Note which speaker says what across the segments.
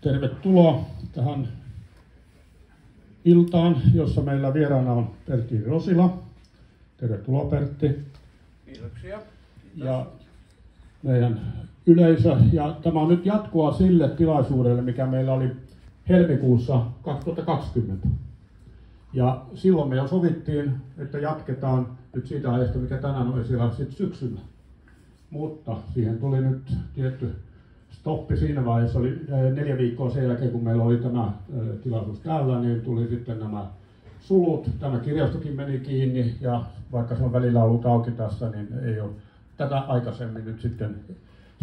Speaker 1: Tervetuloa tähän iltaan, jossa meillä vieraana on Pertti Rosila. Tervetuloa Pertti.
Speaker 2: Kiitoksia.
Speaker 1: Ja meidän yleisö. Ja tämä on nyt jatkoa sille tilaisuudelle, mikä meillä oli helmikuussa 2020. Ja silloin me jo sovittiin, että jatketaan nyt siitä ajasta, mikä tänään on esillä sitten syksyllä. Mutta siihen tuli nyt tietty stoppi siinä vaiheessa. Oli 4 viikkoa sen jälkeen, kun meillä oli tämä tilaisuus täällä, niin tuli sitten nämä sulut. Tämä kirjastokin meni kiinni ja vaikka se on välillä ollut auki tässä, niin ei ole tätä aikaisemmin nyt sitten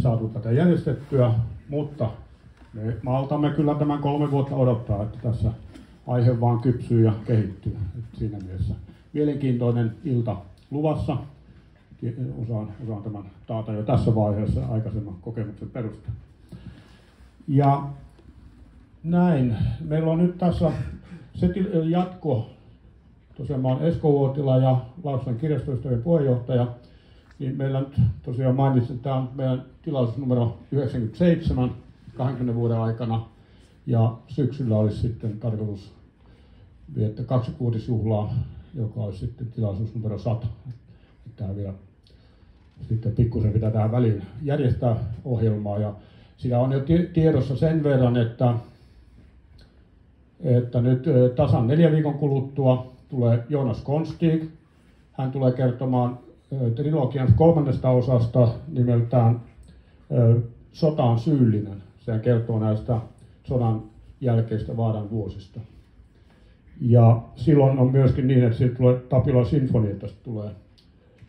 Speaker 1: saatu tätä järjestettyä. Mutta me maltamme kyllä tämän 3 vuotta odottaa, että tässä aihe vaan kypsyy ja kehittyy. Että siinä mielessä mielenkiintoinen ilta luvassa. Osaan tämän taata jo tässä vaiheessa aikaisemman kokemuksen perusteella. Ja näin. Meillä on nyt tässä se jatko. Tosiaan mä olen Esko Uotila ja Laaksonen kirjastoystävien puheenjohtaja. Niin meillä nyt tosiaan mainitsin, että tämä on meidän tilaisuus numero 97 20 vuoden aikana. Ja syksyllä olisi sitten tarkoitus viettää 2-vuotisjuhlaa, joka olisi sitten tilaisuus numero 100. Tämä vielä sitten pikkusen pitää tähän väliin järjestää ohjelmaa. Ja siinä on jo tiedossa sen verran, että nyt tasan 4 viikon kuluttua tulee Jonas Konstig. Hän tulee kertomaan trilogian 3. osasta nimeltään Sotaan syyllinen. Sehän kertoo näistä sodan jälkeistä vaaran vuosista. Ja silloin on myöskin niin, että siitä tulee Tapiola Sinfonietta tulee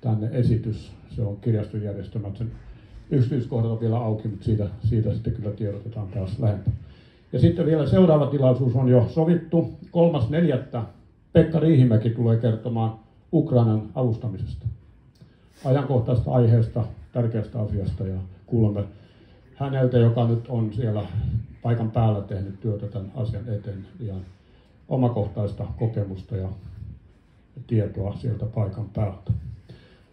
Speaker 1: tänne esitys. Se on kirjaston järjestämä. Sen yksityiskohdat on vielä auki, mutta siitä sitten kyllä tiedotetaan taas lähempää. Ja sitten vielä seuraava tilaisuus on jo sovittu. 3.4. Pekka Riihimäki tulee kertomaan Ukrainan avustamisesta. Ajankohtaisesta aiheesta, tärkeästä asiasta ja kuulemme häneltä, joka nyt on siellä paikan päällä tehnyt työtä tämän asian eteen. Ihan omakohtaista kokemusta ja tietoa sieltä paikan päältä.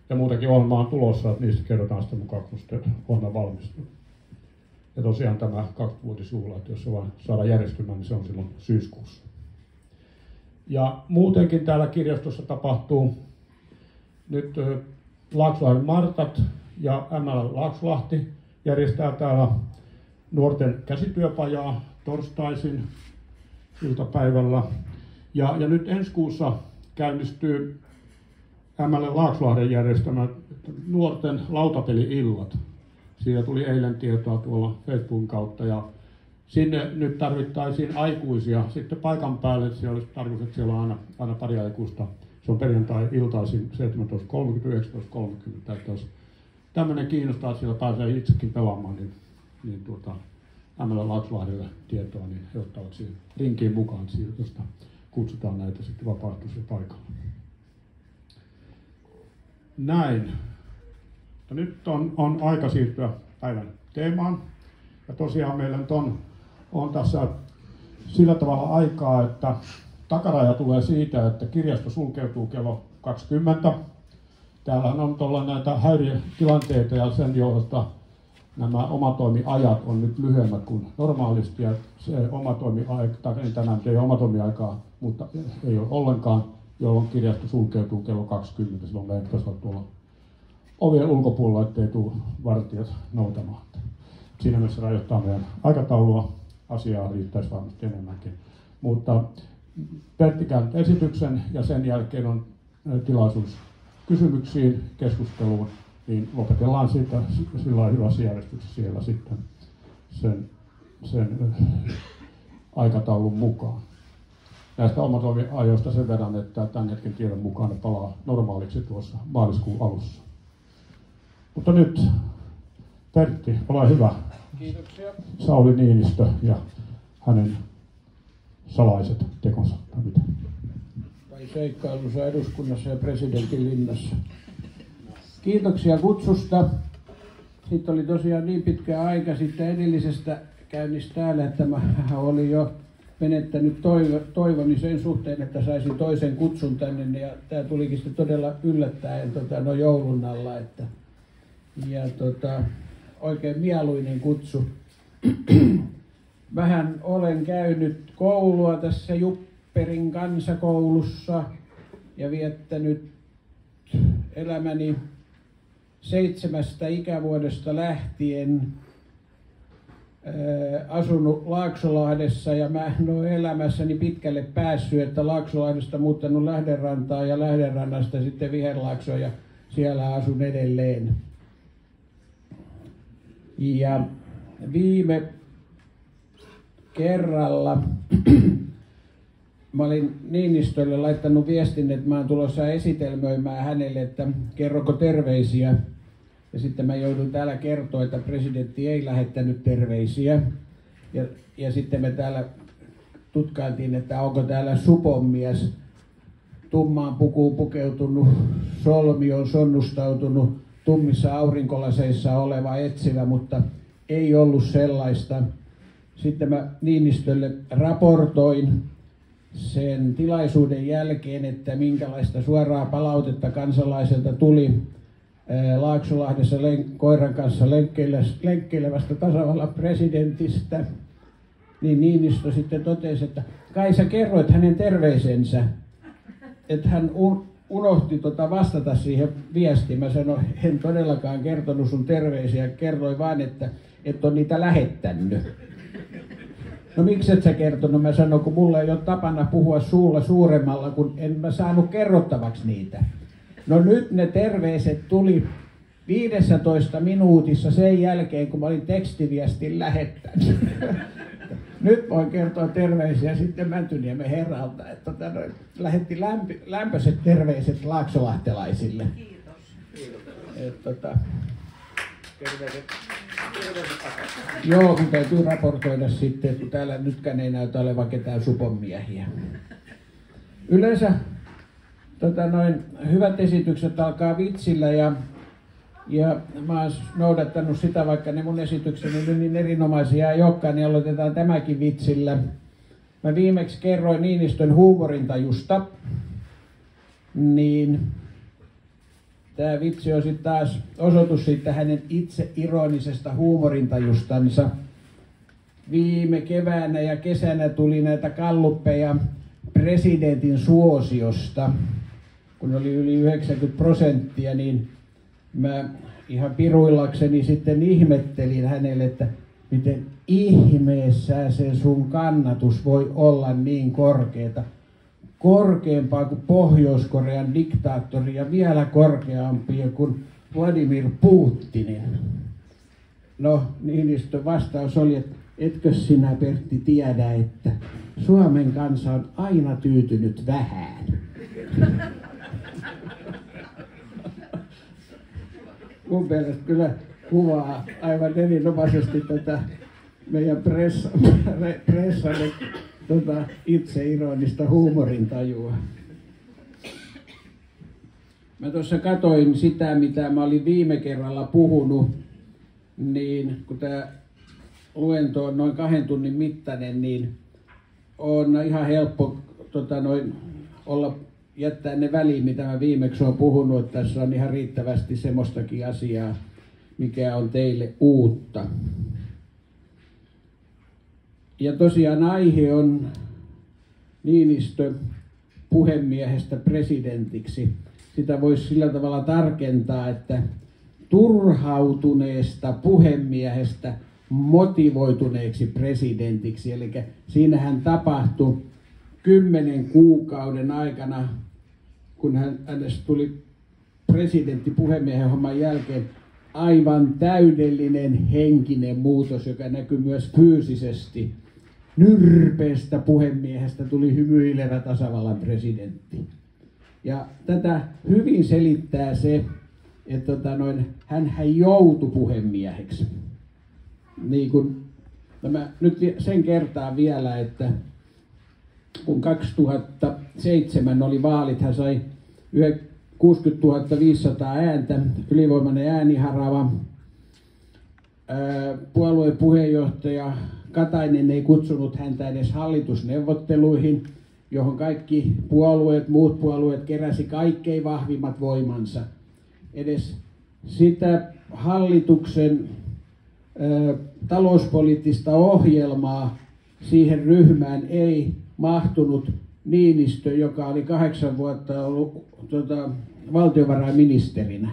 Speaker 1: Ja muutenkin ohjelma on tulossa, että niistä kerrotaan sitten mukaan, kun sitten ohjelma valmistuu. Ja tosiaan tämä 2-vuotisjuhla, että jos se vaan saadaan järjestymään, niin se on silloin syyskuussa. Ja muutenkin täällä kirjastossa tapahtuu nyt Laaksolahden Martat ja ML Laaksolahti järjestää täällä nuorten käsityöpajaa torstaisin iltapäivällä. Ja nyt ensi kuussa käynnistyy ML Laaksolahden järjestämät nuorten lautapeli-illat. Siitä tuli eilen tietoa tuolla Facebookin kautta ja sinne nyt tarvittaisiin aikuisia sitten paikan päälle. Siellä olisi tarkoitus, että siellä on aina pari aikuista. Se on perjantai-iltaisin 17.30–19.30. Että jos tämmöinen kiinnostaa, että siellä pääsee itsekin pelaamaan, niin ML Laakslahdelle tietoa, niin he ottavat siihen rinkiin mukaan, josta kutsutaan näitä sitten vapaaehtoisia paikalla. Näin. Ja nyt on aika siirtyä päivän teemaan. Ja tosiaan meillä nyt on tässä sillä tavalla aikaa, että takaraja tulee siitä, että kirjasto sulkeutuu kello 20. Täällähän on tuolla näitä häiriötilanteita ja sen johdosta nämä omatoimiajat on nyt lyhyemmät kuin normaalisti. Ja se omatoimiaika, tai tänään ei ole omatoimiaikaa, mutta ei ole ollenkaan, jolloin kirjasto sulkeutuu kello 20. Silloin meidän pitäisi olla tuolla ovien ulkopuolella, ettei tule vartijat noutamaan. Siinä mielessä rajoittaa meidän aikataulua. Asiaa riittäisi varmasti enemmänkin. Mutta Pertti käy esityksen ja sen jälkeen on tilaisuus kysymyksiin, keskusteluun, niin lopetellaan siitä sillä hyvässä järjestyksessä siellä sitten sen aikataulun mukaan. Näistä omatoimiajoista sen verran, että tämän hetken tiedon mukaan ne palaa normaaliksi tuossa maaliskuun alussa. Mutta nyt, Pertti, ole hyvä.
Speaker 2: Kiitoksia.
Speaker 1: Sauli Niinistö ja hänen salaiset tekonsa.
Speaker 2: Tai seikkailussa eduskunnassa ja presidentin linnassa. Kiitoksia kutsusta. Sitten oli tosiaan niin pitkä aika sitten edellisestä käynnistä täällä, että mä olin jo menettänyt toivoni sen suhteen, että saisin toisen kutsun tänne. Ja tämä tulikin sitten todella yllättäen joulun alla. Ja oikein mieluinen kutsu. vähän olen käynyt koulua tässä Jupperin kansakoulussa ja viettänyt elämäni 7 ikävuodesta lähtien asunut Laaksolahdessa, ja mä en ole elämässäni pitkälle päässyt, että Laaksolahdesta muuttanut Lähderantaan ja Lähderannasta sitten Viherlaaksoon, ja siellä asun edelleen. Ja viime kerralla mä olin Niinistölle laittanut viestin, että mä oon tulossa esitelmöimään hänelle, että kerroko terveisiä. Ja sitten mä joudun täällä kertoa, että presidentti ei lähettänyt terveisiä. Ja sitten me täällä tutkailtiin, että onko täällä suponmies, tummaan pukuun pukeutunut, solmi on sonnustautunut, tummissa aurinkolaseissa oleva etsivä, mutta ei ollut sellaista. Sitten mä Niinistölle raportoin sen tilaisuuden jälkeen, että minkälaista suoraa palautetta kansalaiselta tuli Laaksolahdessa koiran kanssa lenkkeilevästä tasavallan presidentistä. Niin Niinistö sitten totesi, että kai sä kerroit hänen terveisensä, että hän unohti vastata siihen viestiin. Mä sanoin, en todellakaan kertonut sun terveisiä, kerroin vaan, että et on niitä lähettänyt. No miksi et sä kertonut? Mä sanoin, kun mulla ei ole tapana puhua suulla suuremmalla, kun en mä saanut kerrottavaksi niitä. No nyt ne terveiset tuli 15 minuutissa sen jälkeen, kun mä olin tekstiviestin lähettänyt. Nyt voin kertoa terveisiä sitten Mäntyniemen herralta, että lähetti lämpöiset terveiset laaksolahtelaisille. Kiitos. Terveiset. Joo, kun täytyy raportoida sitten, kun täällä nytkään ei näytä olevan ketään suponmiehiä. Yleensä hyvät esitykset alkaa vitsillä ja mä oon noudattanut sitä, vaikka ne mun esitykseni nyt niin erinomaisia ei olekaan, niin aloitetaan tämäkin vitsillä. Mä viimeksi kerroin Niinistön huumorintajusta, niin tämä vitsi on sitten taas osoitus siitä hänen itse ironisesta huumorintajustansa. Viime keväänä ja kesänä tuli näitä galluppeja presidentin suosiosta, kun oli yli 90%, niin mä ihan piruillakseni sitten ihmettelin hänelle, että miten ihmeessä se sun kannatus voi olla niin korkeata. Korkeampaa kuin Pohjois-Korean diktaattori ja vielä korkeampia kuin Vladimir Putinin. No, Niinistön vastaus oli, että etkö sinä, Pertti, tiedä, että Suomen kansa on aina tyytynyt vähään. Mun mielestä kyllä kuvaa aivan erinomaisesti tätä meidän pressalle itseironista huumorintajua. Mä tuossa katoin sitä, mitä mä olin viime kerralla puhunut, niin kun tämä luento on noin 2 tunnin mittainen, niin on ihan helppo jättää ne väliin, mitä mä viimeksi olen puhunut, että tässä on ihan riittävästi semmoistakin asiaa, mikä on teille uutta. Ja tosiaan aihe on Niinistö puhemiehestä presidentiksi. Sitä voisi sillä tavalla tarkentaa, että turhautuneesta puhemiehestä motivoituneeksi presidentiksi. Eli siinähän tapahtui 10 kuukauden aikana, kun hänestä tuli presidentti puhemiehen homman jälkeen, aivan täydellinen henkinen muutos, joka näkyy myös fyysisesti. Nyrpeästä puhemiehestä tuli hymyilevä tasavallan presidentti. Ja tätä hyvin selittää se, että hän joutui puhemieheksi. Niin kun, nyt sen kertaa vielä, että kun 2007 oli vaalit, hän sai 60 500 ääntä, ylivoimainen ääniharava. Puolueen puheenjohtaja Katainen ei kutsunut häntä edes hallitusneuvotteluihin, johon kaikki muut puolueet keräsi kaikkein vahvimmat voimansa. Edes sitä hallituksen talouspoliittista ohjelmaa siihen ryhmään ei mahtunut Niinistö, joka oli 8 vuotta ollut valtiovarainministerinä.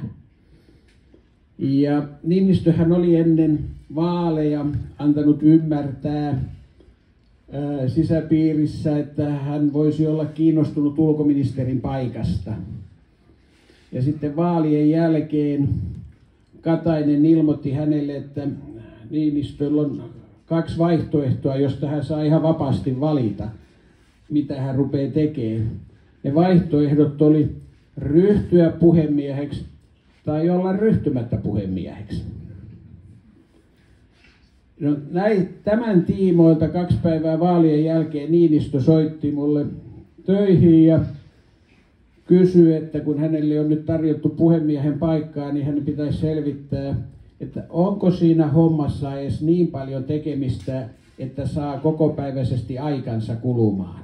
Speaker 2: Ja Niinistöhän oli ennen vaaleja antanut ymmärtää sisäpiirissä, että hän voisi olla kiinnostunut ulkoministerin paikasta. Ja sitten vaalien jälkeen Katainen ilmoitti hänelle, että Niinistöllä on 2 vaihtoehtoa, josta hän saa ihan vapaasti valita, mitä hän rupeaa tekemään. Ne vaihtoehdot oli ryhtyä puhemieheksi tai olla ryhtymättä puhemieheksi. No, tämän tiimoilta 2 päivää vaalien jälkeen Niinistö soitti mulle töihin ja kysyi, että kun hänelle on nyt tarjottu puhemiehen paikkaa, niin hän pitäisi selvittää, että onko siinä hommassa edes niin paljon tekemistä, että saa kokopäiväisesti aikansa kulumaan.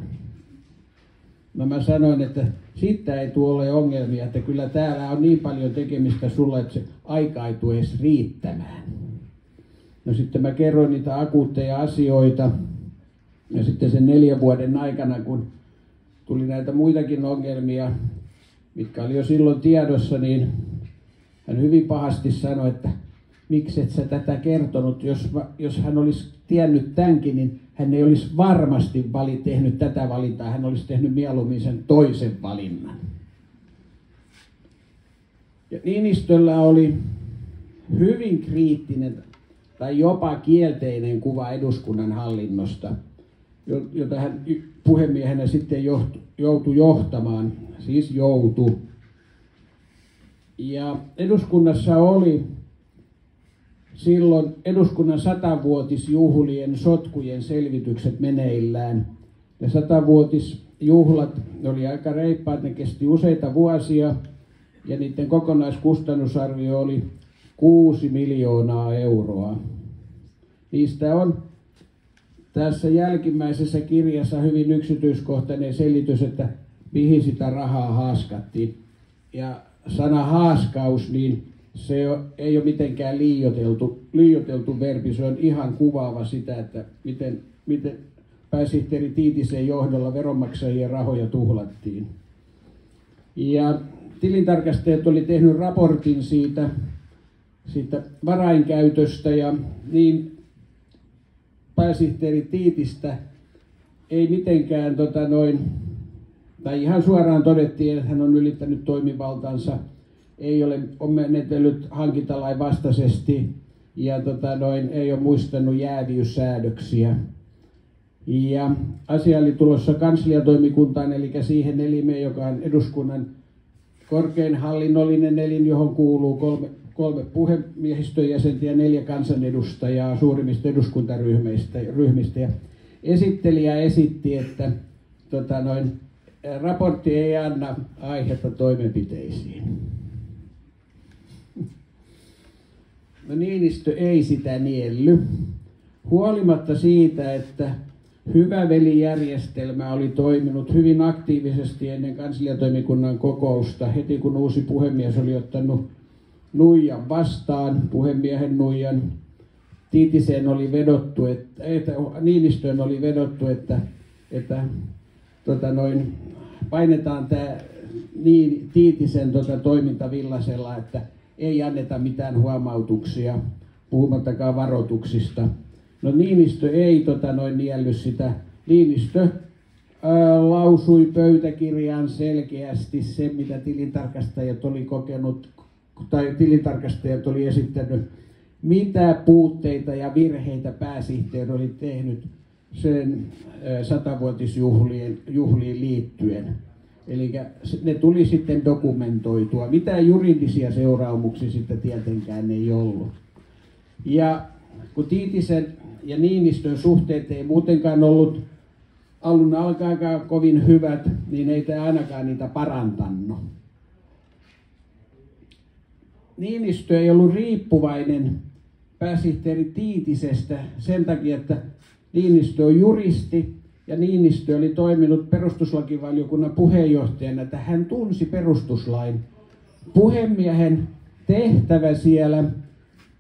Speaker 2: No mä sanoin, että siitä ei tule ongelmia, että kyllä täällä on niin paljon tekemistä sulla, että se aika ei tule edes riittämään. No sitten mä kerroin niitä akuutteja asioita ja sitten sen 4 vuoden aikana, kun tuli näitä muitakin ongelmia, mitkä oli jo silloin tiedossa, niin hän hyvin pahasti sanoi, että miksi et sä tätä kertonut, jos hän olisi tiennyt tämänkin, niin hän ei olisi varmasti tehnyt tätä valintaa, hän olisi tehnyt mieluummin sen toisen valinnan. Ja Niinistöllä oli hyvin kriittinen tai jopa kielteinen kuva eduskunnan hallinnosta, jota hän puhemiehenä sitten joutui johtamaan, siis joutui. Ja eduskunnassa oli silloin eduskunnan 100-vuotisjuhlien sotkujen selvitykset meneillään. Ja 100-vuotisjuhlat oli aika reippaat, ne kesti useita vuosia ja niiden kokonaiskustannusarvio oli 6 miljoonaa euroa. Niistä on tässä jälkimmäisessä kirjassa hyvin yksityiskohtainen selitys, että mihin sitä rahaa haaskattiin. Ja sana haaskaus, niin se ei ole mitenkään liioiteltu verbi, se on ihan kuvaava sitä, että miten pääsihteeri Tiitisen johdolla veronmaksajien rahoja tuhlattiin. Ja tilintarkastajat oli tehnyt raportin siitä varainkäytöstä ja niin pääsihteeri Tiitistä ei mitenkään tai ihan suoraan todettiin, että hän on ylittänyt toimivaltansa, on menetellyt hankintalain vastaisesti ja ei ole muistanut jääviyssäädöksiä. Ja asia oli tulossa kansliatoimikuntaan, eli siihen elimeen, joka on eduskunnan korkein hallinnollinen elin, johon kuuluu 3 puhemiehistön jäsentä ja 4 kansanedustajaa suurimmista eduskuntaryhmistä. Ja esittelijä esitti, että raportti ei anna aihetta toimenpiteisiin. No Niinistö ei sitä nielly. Huolimatta siitä, että hyvä velijärjestelmä oli toiminut hyvin aktiivisesti ennen kansliatoimikunnan kokousta, heti kun uusi puhemies oli ottanut nuijan vastaan, puhemiehen nuijan, Tiitiseen oli vedottu, Niinistöön oli vedottu, että painetaan tämä Tiitisen toiminta villasella, että ei anneta mitään huomautuksia, puhumattakaan varoituksista. No Niinistö ei niellyt sitä. Niinistö lausui pöytäkirjaan selkeästi se, mitä tilintarkastajat oli kokenut, tai tilintarkastajat oli esittänyt, mitä puutteita ja virheitä pääsihteeri oli tehnyt sen 100-vuotisjuhliin liittyen. Eli ne tuli sitten dokumentoitua. Mitään juridisia seuraamuksia sitten tietenkään ei ollut. Ja kun Tiitisen ja Niinistön suhteet ei muutenkaan ollut alun alkaenkaan kovin hyvät, niin ei tämä ainakaan niitä parantanut. Niinistö ei ollut riippuvainen pääsihteeri Tiitisestä sen takia, että Niinistö on juristi ja Niinistö oli toiminut perustuslakivaliokunnan puheenjohtajana, että hän tunsi perustuslain. Puhemiehen tehtävä siellä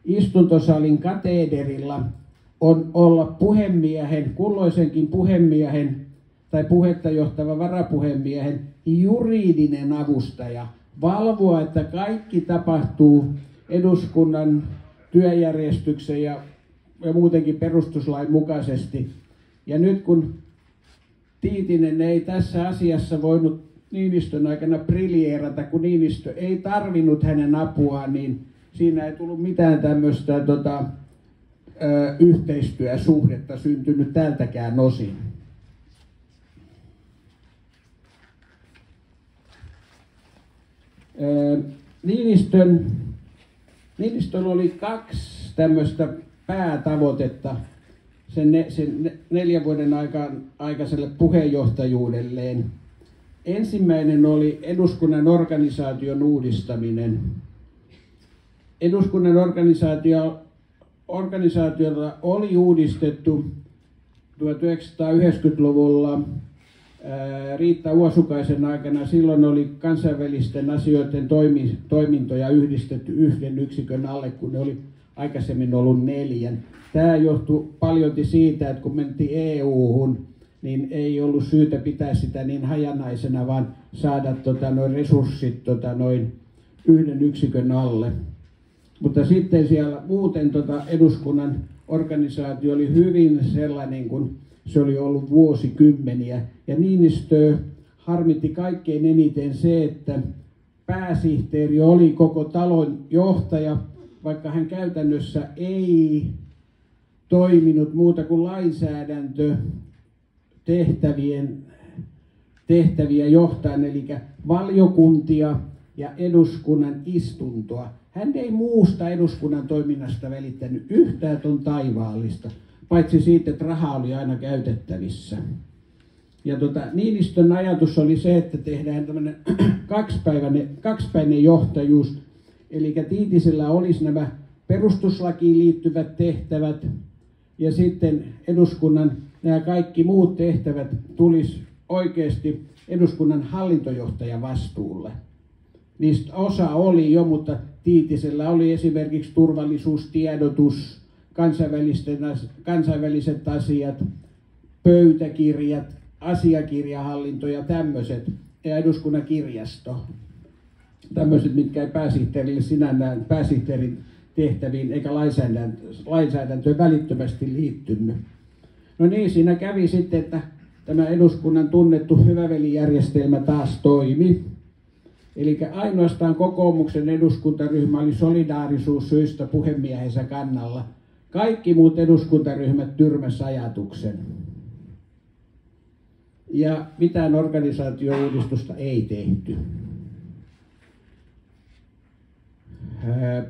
Speaker 2: istuntosalin kateederilla on olla puhemiehen, kulloisenkin puhemiehen tai puhetta johtavan varapuhemiehen juridinen avustaja. Valvoa, että kaikki tapahtuu eduskunnan työjärjestyksen ja muutenkin perustuslain mukaisesti. Ja nyt kun Tiitinen ei tässä asiassa voinut Niinistön aikana briljeerata, kun Niinistö ei tarvinnut hänen apuaan, niin siinä ei tullut mitään tämmöistä yhteistyösuhdetta syntynyt tältäkään osin. Niinistöllä oli 2 tämmöistä päätavoitetta sen 4 vuoden aikaiselle puheenjohtajuudelleen. Ensimmäinen oli eduskunnan organisaation uudistaminen. Eduskunnan organisaatiota oli uudistettu 1990-luvulla Riitta Uosukaisen aikana. Silloin oli kansainvälisten asioiden toimintoja yhdistetty 1 yksikön alle, kun ne oli aikaisemmin ollut 4. Tämä johtui paljolti siitä, että kun mentiin EU-hun, niin ei ollut syytä pitää sitä niin hajanaisena, vaan saada resurssit 1 yksikön alle. Mutta sitten siellä muuten eduskunnan organisaatio oli hyvin sellainen kuin se oli ollut vuosikymmeniä. Ja Niinistö harmitti kaikkein eniten se, että pääsihteeri oli koko talon johtaja, vaikka hän käytännössä ei toiminut muuta kuin tehtäviä johtaen, eli valiokuntia ja eduskunnan istuntoa. Hän ei muusta eduskunnan toiminnasta välittänyt yhtään ton taivaallista, paitsi siitä, että raha oli aina käytettävissä. Ja Niinistön ajatus oli se, että tehdään tämmöinen kaksipäinen johtajuus, eli Tiitisellä olisi nämä perustuslakiin liittyvät tehtävät, ja sitten eduskunnan nämä kaikki muut tehtävät tulisi oikeasti eduskunnan hallintojohtajan vastuulle. Niistä osa oli jo, mutta Tiitisellä oli esimerkiksi turvallisuustiedotus, kansainväliset asiat, pöytäkirjat, asiakirjahallinto ja tämmöiset, ja eduskunnan kirjasto. Tämmöiset, mitkä ei pääsihteerille sinällään pääsihteerin tehtäviin eikä lainsäädäntöön välittömästi liittynyt. No niin, siinä kävi sitten, että tämä eduskunnan tunnettu hyvävelijärjestelmä taas toimi. Eli ainoastaan kokoomuksen eduskuntaryhmä oli solidaarisuussyistä puhemiehensä kannalla. Kaikki muut eduskuntaryhmät tyrmäsivät ajatuksen. Ja mitään organisaatio-uudistusta ei tehty.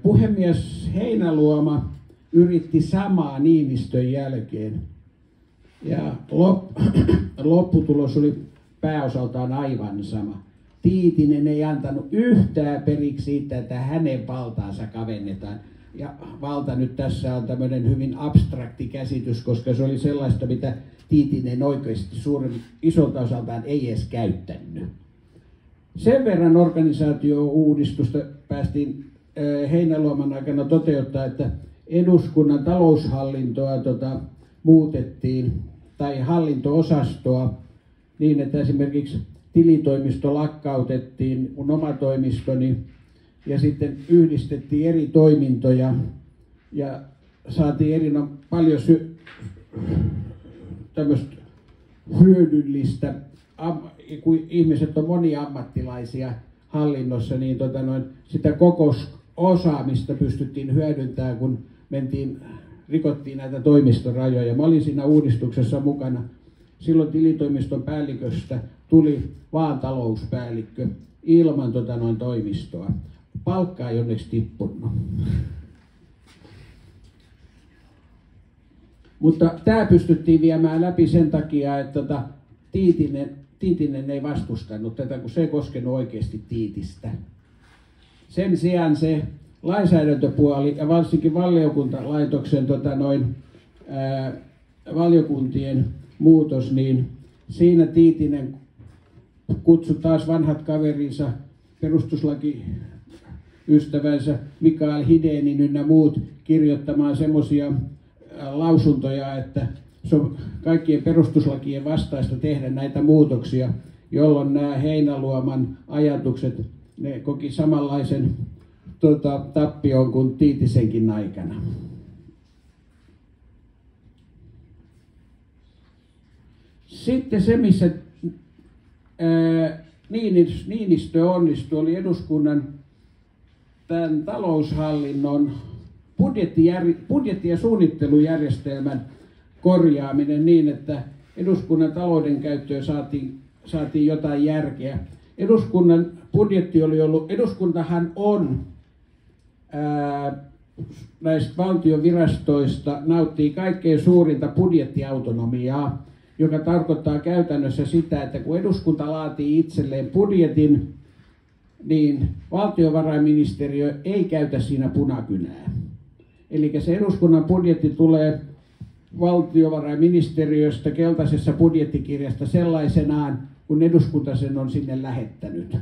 Speaker 2: Puhemies Heinäluoma yritti samaa Niinistön jälkeen. Ja lopputulos oli pääosaltaan aivan sama. Tiitinen ei antanut yhtään periksi siitä, että hänen valtaansa kavennetaan. Ja valta nyt tässä on tämmöinen hyvin abstrakti käsitys, koska se oli sellaista, mitä Tiitinen oikeasti isolta osaltaan ei edes käyttänyt. Sen verran organisaatio-uudistusta päästiin Heinäluoman aikana toteuttaa, että eduskunnan taloushallintoa muutettiin, tai hallinto-osastoa, niin että esimerkiksi tilitoimisto lakkautettiin, mun oma toimistoni, ja sitten yhdistettiin eri toimintoja ja saatiin paljon tämmöistä hyödyllistä, kun ihmiset on moniammattilaisia hallinnossa, niin sitä koko osaamista pystyttiin hyödyntämään, kun rikottiin näitä toimistorajoja. Mä olin siinä uudistuksessa mukana. Silloin tilitoimiston päälliköstä tuli vaan talouspäällikkö ilman toimistoa. Palkka ei onneksi tippunut. Mutta tämä pystyttiin viemään läpi sen takia, että Tiitinen ei vastustanut tätä, kun se ei koskenut oikeasti Tiitistä. Sen sijaan se lainsäädäntöpuoli ja varsinkin valiokuntalaitoksen valiokuntien muutos, niin siinä Tiitinen kutsui taas vanhat kaverinsa, perustuslakiystävänsä Mikael Hidénin ynnä muut kirjoittamaan semmoisia lausuntoja, että se on kaikkien perustuslakien vastaista tehdä näitä muutoksia, jolloin nämä Heinäluoman ajatukset, ne koki samanlaisen tappion kuin Tiitisenkin aikana. Sitten se, missä Niinistö onnistui, oli eduskunnan tämän taloushallinnon budjetti- ja suunnittelujärjestelmän korjaaminen niin, että eduskunnan talouden käyttöön saatiin jotain järkeä. Eduskunnan budjetti oli ollut, eduskuntahan on näistä valtion virastoista nauttii kaikkein suurinta budjettiautonomiaa, joka tarkoittaa käytännössä sitä, että kun eduskunta laatii itselleen budjetin, niin valtiovarainministeriö ei käytä siinä punakynää. Eli se eduskunnan budjetti tulee valtiovarainministeriöstä keltaisessa budjettikirjasta sellaisenaan, kun eduskunta sen on sinne lähettänyt.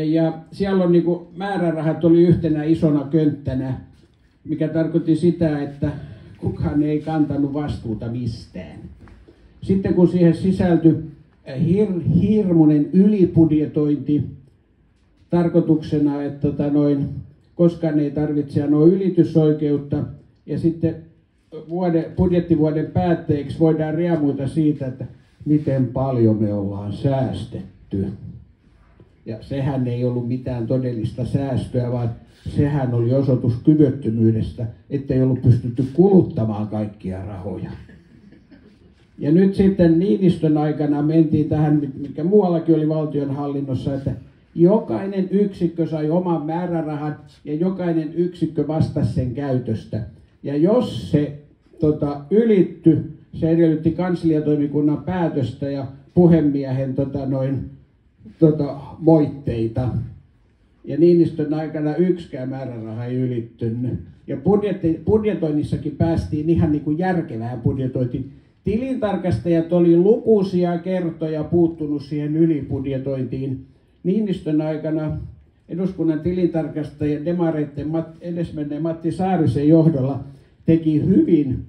Speaker 2: Ja siellä on määrärahat oli yhtenä isona könttänä, mikä tarkoitti sitä, että kukaan ei kantanut vastuuta mistään. Sitten kun siihen sisältyi hirmuinen ylibudjetointi tarkoituksena, että koskaan ei tarvitse anoa ylitysoikeutta, ja sitten budjettivuoden päätteeksi voidaan riemuita siitä, että miten paljon me ollaan säästetty. Ja sehän ei ollut mitään todellista säästöä, vaan sehän oli osoitus kyvyttömyydestä, ettei ollut pystytty kuluttamaan kaikkia rahoja. Ja nyt sitten Niinistön aikana mentiin tähän, mikä muuallakin oli valtionhallinnossa, että jokainen yksikkö sai oman määrärahan ja jokainen yksikkö vastasi sen käytöstä. Ja jos se ylittyi, se edellytti kansliatoimikunnan päätöstä ja puhemiehen moitteita. Ja Niinistön aikana yksikään määräraha ei ylittynyt. Ja budjetoinnissakin päästiin ihan niin kuin järkevään budjetointiin. Tilintarkastajat oli lukuisia kertoja puuttunut siihen ylibudjetointiin. Niinistön aikana eduskunnan tilintarkastaja demareitten edesmenneen Matti Saarisen johdolla teki hyvin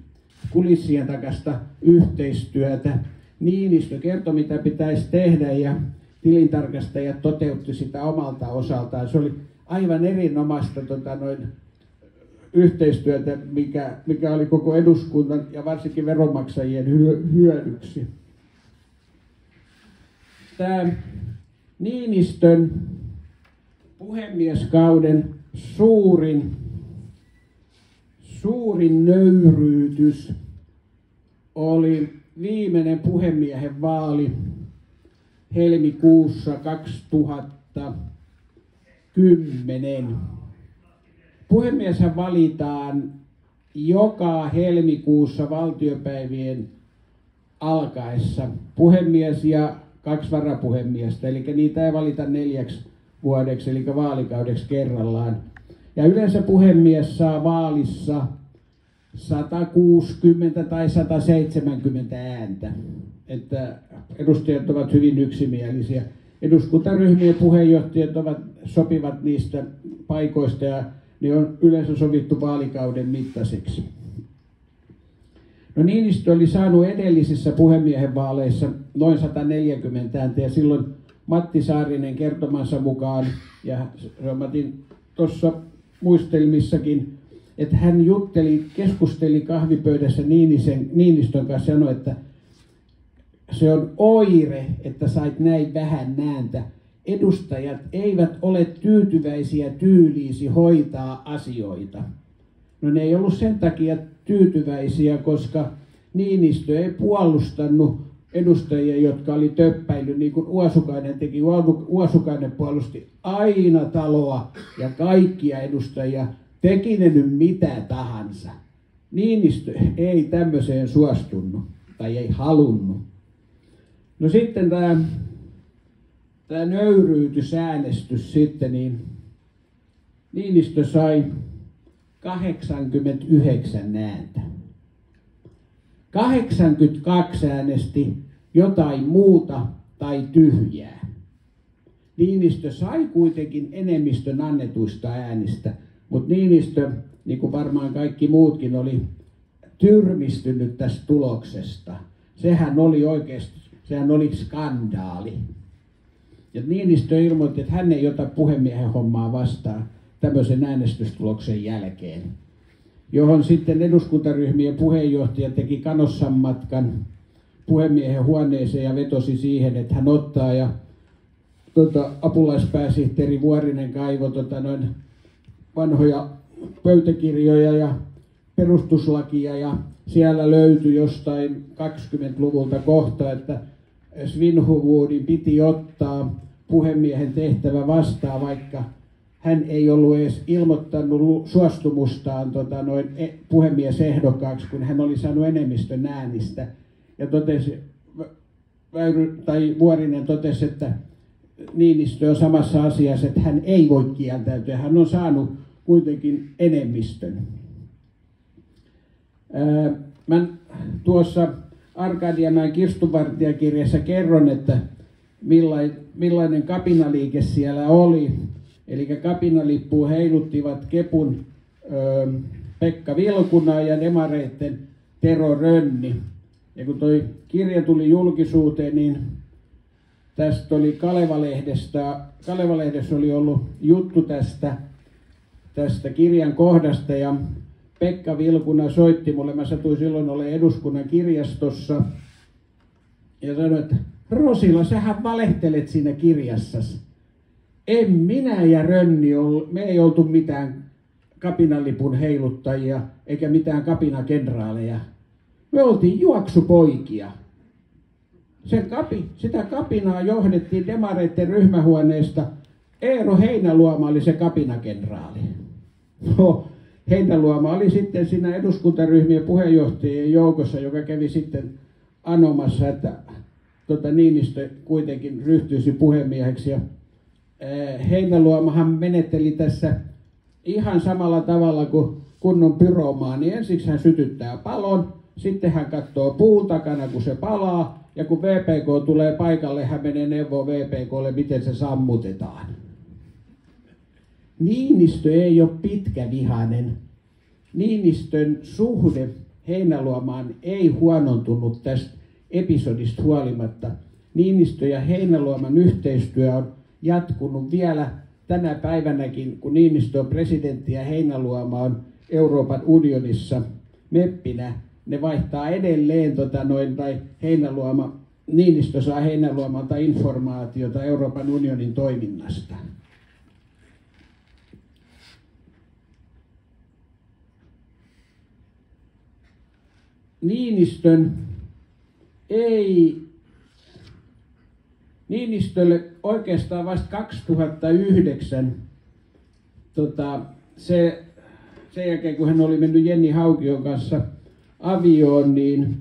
Speaker 2: kulissien takasta yhteistyötä. Niinistö kertoi, mitä pitäisi tehdä, ja tilintarkastajat toteutti sitä omalta osaltaan. Se oli aivan erinomaista yhteistyötä, mikä oli koko eduskunnan ja varsinkin veronmaksajien hyödyksi. Tämä Niinistön puhemieskauden suurin nöyryytys oli viimeinen puhemiehen vaali helmikuussa 2010. Puhemieshän valitaan joka helmikuussa valtiopäivien alkaessa. Puhemies ja 2 varapuhemiestä, eli niitä ei valita 4 vuodeksi, eli vaalikaudeksi kerrallaan. Ja yleensä puhemies saa vaalissa 160 tai 170 ääntä. Että edustajat ovat hyvin yksimielisiä. Eduskuntaryhmien puheenjohtajat sopivat niistä paikoista ja ne on yleensä sovittu vaalikauden mittaiseksi. No Niinistö oli saanut edellisissä puhemiehen vaaleissa noin 140 ääntä ja silloin Matti Saarinen kertomansa mukaan, ja Matin tuossa muistelmissakin, että hän keskusteli kahvipöydässä Niinistön kanssa ja sanoi, että se on oire, että sait näin vähän ääntä. Edustajat eivät ole tyytyväisiä tyyliisi hoitaa asioita. No ne ei ollut sen takia tyytyväisiä, koska Niinistö ei puolustanut edustajia, jotka oli töppäillyt, niin kuin Uosukainen teki. Uosukainen puolusti aina taloa ja kaikkia edustajia, teki ne nyt mitä tahansa. Niinistö ei tämmöiseen suostunut tai ei halunnut. No sitten tämä nöyryytysäänestys sitten, niin Niinistö sai 89 ääntä. 82 äänesti jotain muuta tai tyhjää. Niinistö sai kuitenkin enemmistön annetuista äänistä, Mutta Niinistö, niin kuin varmaan kaikki muutkin, oli tyrmistynyt tästä tuloksesta. Sehän oli skandaali. Ja Niinistö ilmoitti, että hän ei ota puhemiehen hommaa vastaan tämmöisen äänestystuloksen jälkeen, johon sitten eduskuntaryhmien puheenjohtaja teki kanossan matkan puhemiehen huoneeseen ja vetosi siihen, että hän ottaa, ja apulaispääsihteeri Vuorinen kaivoi vanhoja pöytäkirjoja ja perustuslakia, ja siellä löytyi jostain 20-luvulta kohta, että Svinhufvudin piti ottaa puhemiehen tehtävä vastaan, vaikka hän ei ollut edes ilmoittanut suostumustaan puhemiesehdokkaaksi, kun hän oli saanut enemmistön äänistä. Ja Vuorinen totesi, että Niinistö on samassa asiassa, että hän ei voi kieltäytyä. Hän on saanut kuitenkin enemmistön. Mä tuossa Arkadianmäen kirstunvartijakirjassa kerron, että millainen kapinaliike siellä oli. Eli kapinalippua heiluttivat Kepun Pekka Vilkuna ja demareitten Tero Rönni. Ja kun toi kirja tuli julkisuuteen, niin tästä oli Kalevalehdessä oli ollut juttu tästä kirjan kohdasta, ja Pekka Vilkuna soitti mulle, mä satuin silloin olemaan eduskunnan kirjastossa, ja sanoi, että Rosila, sähän valehtelet siinä kirjassasi. En minä ja Rönni, me ei oltu mitään kapinalipun heiluttajia, eikä mitään kapinakenraaleja. Me oltiin juoksupoikia. Sitä kapinaa johdettiin demareiden ryhmähuoneesta. Eero Heinäluoma oli se kapinakenraali. No, Heinäluoma oli sitten siinä eduskuntaryhmien puheenjohtajien joukossa, joka kävi sitten anomassa, että Niinistö kuitenkin ryhtyisi puhemieheksi. Ja Heinäluomahan menetteli tässä ihan samalla tavalla kuin kunnon pyromaani. Ensiksi hän sytyttää palon, sitten hän katsoo puun takana, kun se palaa, ja kun VPK tulee paikalle, hän menee neuvoa VPKlle, miten se sammutetaan. Niinistö ei ole pitkävihainen. Niinistön suhde Heinäluomaan ei huonontunut tästä episodista huolimatta. Niinistö ja Heinäluoman yhteistyö on jatkunut vielä tänä päivänäkin, kun Niinistö on presidentti ja Heinäluoma on Euroopan unionissa meppinä. Ne vaihtaa edelleen Niinistö saa Heinäluomalta informaatiota Euroopan unionin toiminnasta. Niinistölle oikeastaan vasta 2009, sen jälkeen kun hän oli mennyt Jenni Haukion kanssa avioon, niin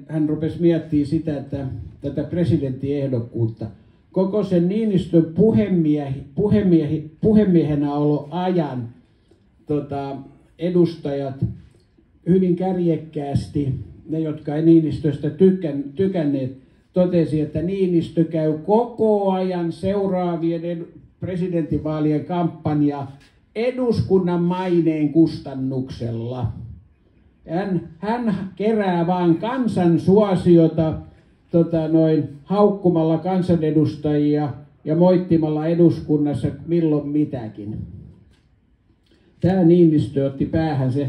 Speaker 2: hän rupesi miettimään sitä, että tätä presidenttiehdokkuutta. Koko sen Niinistön puhemiehenä olo ajan edustajat hyvin kärjekkäästi, ne jotka ei Niinistöstä tykänneet, totesi, että Niinistö käy koko ajan seuraavien presidentinvaalien kampanja eduskunnan maineen kustannuksella. Hän kerää vaan kansan suosiota haukkumalla kansanedustajia ja moittimalla eduskunnassa milloin mitäkin. Tämä Niinistö otti päähän, se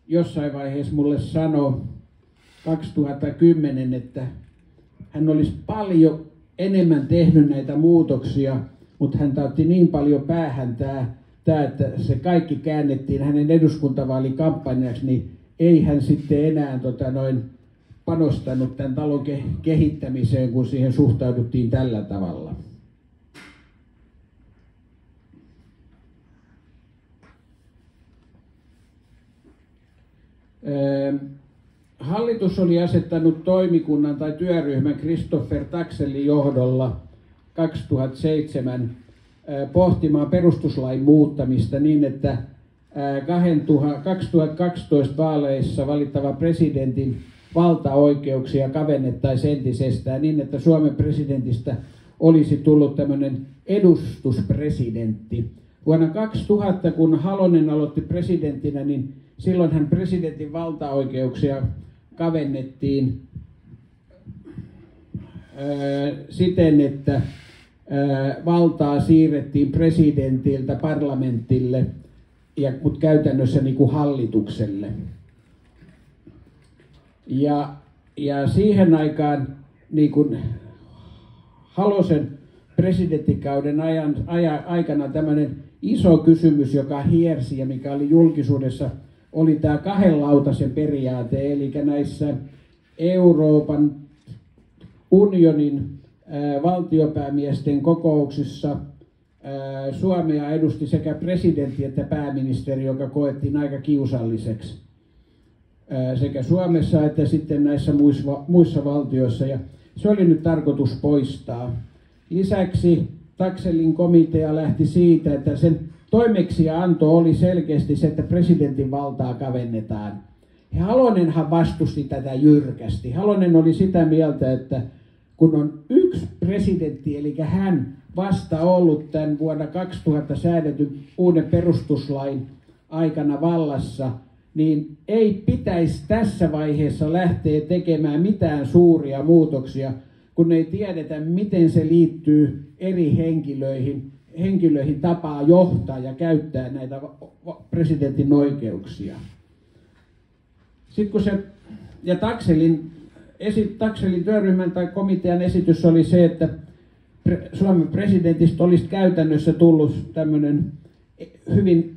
Speaker 2: jossain vaiheessa mulle sanoi 2010, että hän olisi paljon enemmän tehnyt näitä muutoksia, mutta hän otti niin paljon päähän että se kaikki käännettiin hänen eduskuntavaalikampanjaksi, niin ei hän sitten enää panostanut tämän talon kehittämiseen, kun siihen suhtauduttiin tällä tavalla. Hallitus oli asettanut toimikunnan tai työryhmän Christopher Taxellin johdolla 2007 pohtimaan perustuslain muuttamista niin, että 2012 vaaleissa valittavan presidentin valtaoikeuksia kavennettaisiin entisestään niin, että Suomen presidentistä olisi tullut tämmöinen edustuspresidentti. Vuonna 2000, kun Halonen aloitti presidenttinä, niin silloinhan presidentin valtaoikeuksia kavennettiin siten, että valtaa siirrettiin presidentiltä parlamentille, mutta käytännössä niin kuin hallitukselle. Ja siihen aikaan niin kuin Halosen presidenttikauden aikana tämmöinen iso kysymys, joka hiersi ja mikä oli julkisuudessa, oli tämä kahden lautasen periaate, eli näissä Euroopan unionin valtiopäämiesten kokouksissa Suomea edusti sekä presidentti että pääministeri, joka koettiin aika kiusalliseksi sekä Suomessa että sitten näissä muissa valtioissa. Ja se oli nyt tarkoitus poistaa. Lisäksi Taxellin komitea lähti siitä, että sen toimeksianto oli selkeästi se, että presidentin valtaa kavennetaan. Ja Halonenhan vastusti tätä jyrkästi. Halonen oli sitä mieltä, että kun on yksi presidentti, eli hän vasta ollut tämän vuonna 2000 säädetyn uuden perustuslain aikana vallassa, niin ei pitäisi tässä vaiheessa lähteä tekemään mitään suuria muutoksia, kun ei tiedetä, miten se liittyy eri henkilöihin tapaa johtaa ja käyttää näitä presidentin oikeuksia. Sitten kun Taxellin työryhmän tai komitean esitys oli se, että Suomen presidentistä olisi käytännössä tullut tämmöinen hyvin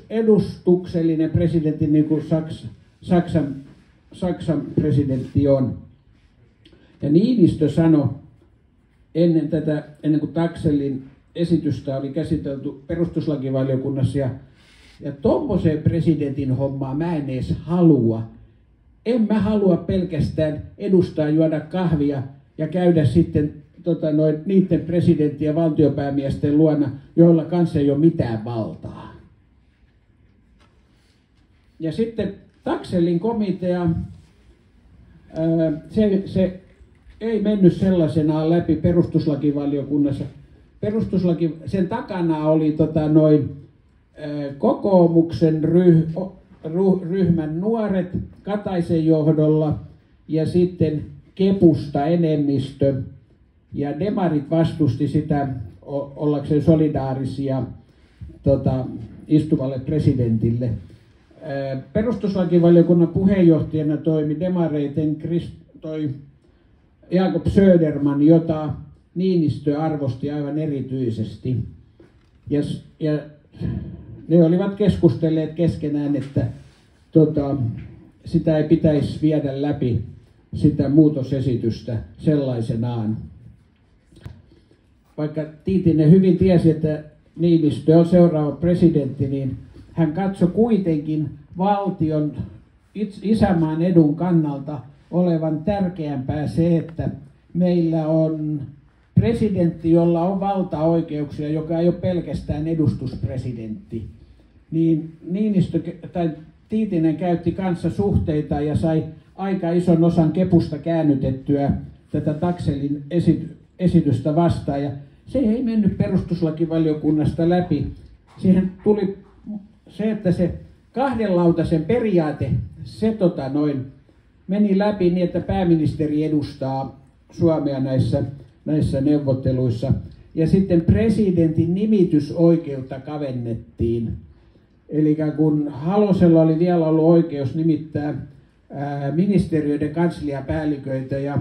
Speaker 2: edustuksellinen presidentti, niin kuin Saksan presidentti on. Ja Niinistö sanoi ennen kuin Taxellin esitystä oli käsitelty perustuslakivaliokunnassa, ja tommoseen presidentin hommaa mä en edes halua. En mä halua pelkästään edustaa, juoda kahvia ja käydä sitten niiden presidenttien ja valtiopäämiesten luona, joilla kanssa ei ole mitään valtaa. Ja sitten Taxellin komitea, se ei mennyt sellaisenaan läpi perustuslakivaliokunnassa. Sen takana oli kokoomuksen ryhmän nuoret Kataisen johdolla ja sitten Kepusta enemmistö. Ja demarit vastusti sitä ollakseen solidaarisia istuvalle presidentille. Perustuslakivaliokunnan puheenjohtajana toimi demareiden Jakob Söderman, jota Niinistö arvosti aivan erityisesti. Ja ne olivat keskustelleet keskenään, että sitä ei pitäisi viedä läpi, sitä muutosesitystä sellaisenaan. Vaikka Tiitinen hyvin tiesi, että Niinistö on seuraava presidentti, niin hän katsoi kuitenkin valtion isänmaan edun kannalta olevan tärkeämpää se, että meillä on presidentti, jolla on valtaoikeuksia, joka ei ole pelkästään edustuspresidentti. Niin Tiitinen käytti kanssa suhteita ja sai aika ison osan Kepusta käännytettyä tätä Taxellin esitystä vastaan. Ja se ei mennyt perustuslakivaliokunnasta läpi. Siihen tuli se, että se kahden lautasen periaate, se meni läpi niin, että pääministeri edustaa Suomea näissä neuvotteluissa. Ja sitten presidentin nimitysoikeutta kavennettiin. Eli kun Halosella oli vielä ollut oikeus nimittää ministeriöiden kansliapäälliköitä ja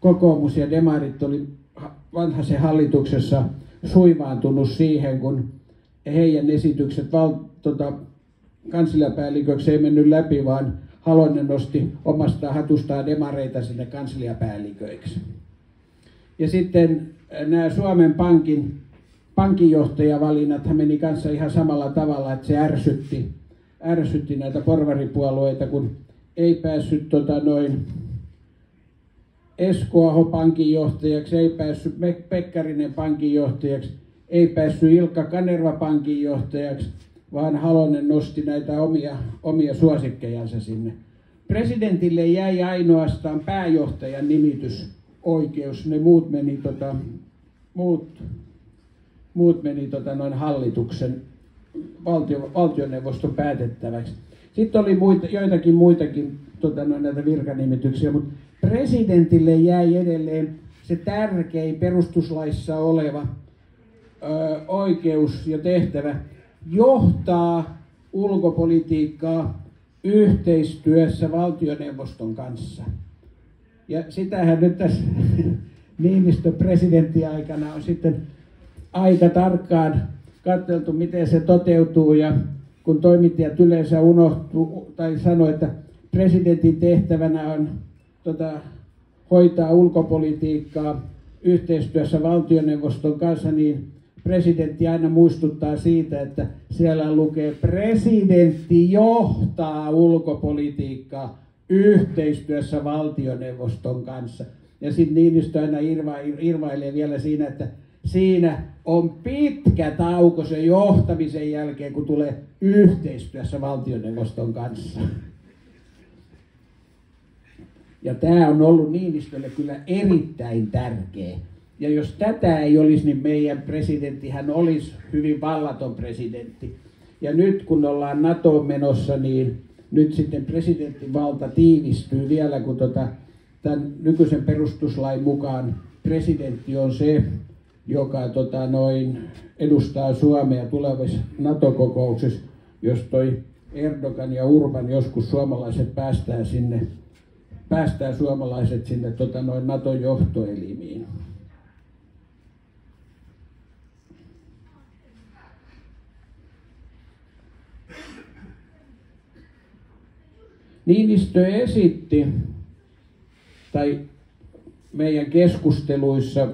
Speaker 2: kokoomus ja demarit oli Vanhasen hallituksessa suivaantunut siihen, kun heidän esitykset kansliapäälliköksi ei mennyt läpi, vaan Halonen nosti omasta hatustaan demareita sinne kansliapäälliköiksi. Ja sitten nämä Suomen pankinjohtajavalinnat meni kanssa ihan samalla tavalla, että se ärsytti näitä porvaripuolueita, kun ei päässyt Esko Aho pankinjohtajaksi, ei päässyt Pekkarinen pankinjohtajaksi, ei päässyt Ilkka Kanerva pankinjohtajaksi, vaan Halonen nosti näitä omia suosikkejansa sinne. Presidentille jäi ainoastaan pääjohtajan nimitysoikeus, ne muut meni muut meni hallituksen valtioneuvoston päätettäväksi. Sitten oli joitakin muitakin näitä virkanimityksiä, mutta presidentille jäi edelleen se tärkein perustuslaissa oleva oikeus ja tehtävä johtaa ulkopolitiikkaa yhteistyössä valtioneuvoston kanssa. Ja sitähän nyt tässä Niinistön presidenttiaikana on sitten aika tarkkaan katseltu, miten se toteutuu, ja kun toimittajat yleensä sanoo, että presidentin tehtävänä on hoitaa ulkopolitiikkaa yhteistyössä valtioneuvoston kanssa, niin presidentti aina muistuttaa siitä, että siellä lukee presidentti johtaa ulkopolitiikkaa yhteistyössä valtioneuvoston kanssa. Ja sitten Niinistö aina irvailee vielä siinä, että siinä on pitkä tauko sen johtamisen jälkeen, kun tulee yhteistyössä valtioneuvoston kanssa. Ja tämä on ollut Niinistölle kyllä erittäin tärkeä. Ja jos tätä ei olisi, niin meidän presidenttihän olisi hyvin vallaton presidentti. Ja nyt kun ollaan NATOon menossa, niin nyt sitten presidentin valta tiivistyy vielä, kun tämän nykyisen perustuslain mukaan presidentti on se, joka edustaa Suomea tulevissa NATO-kokouksissa, jos toi Erdogan ja Urban joskus suomalaiset päästään suomalaiset sinne NATO-johtoelimiin. Niinistö esitti, tai meidän keskusteluissa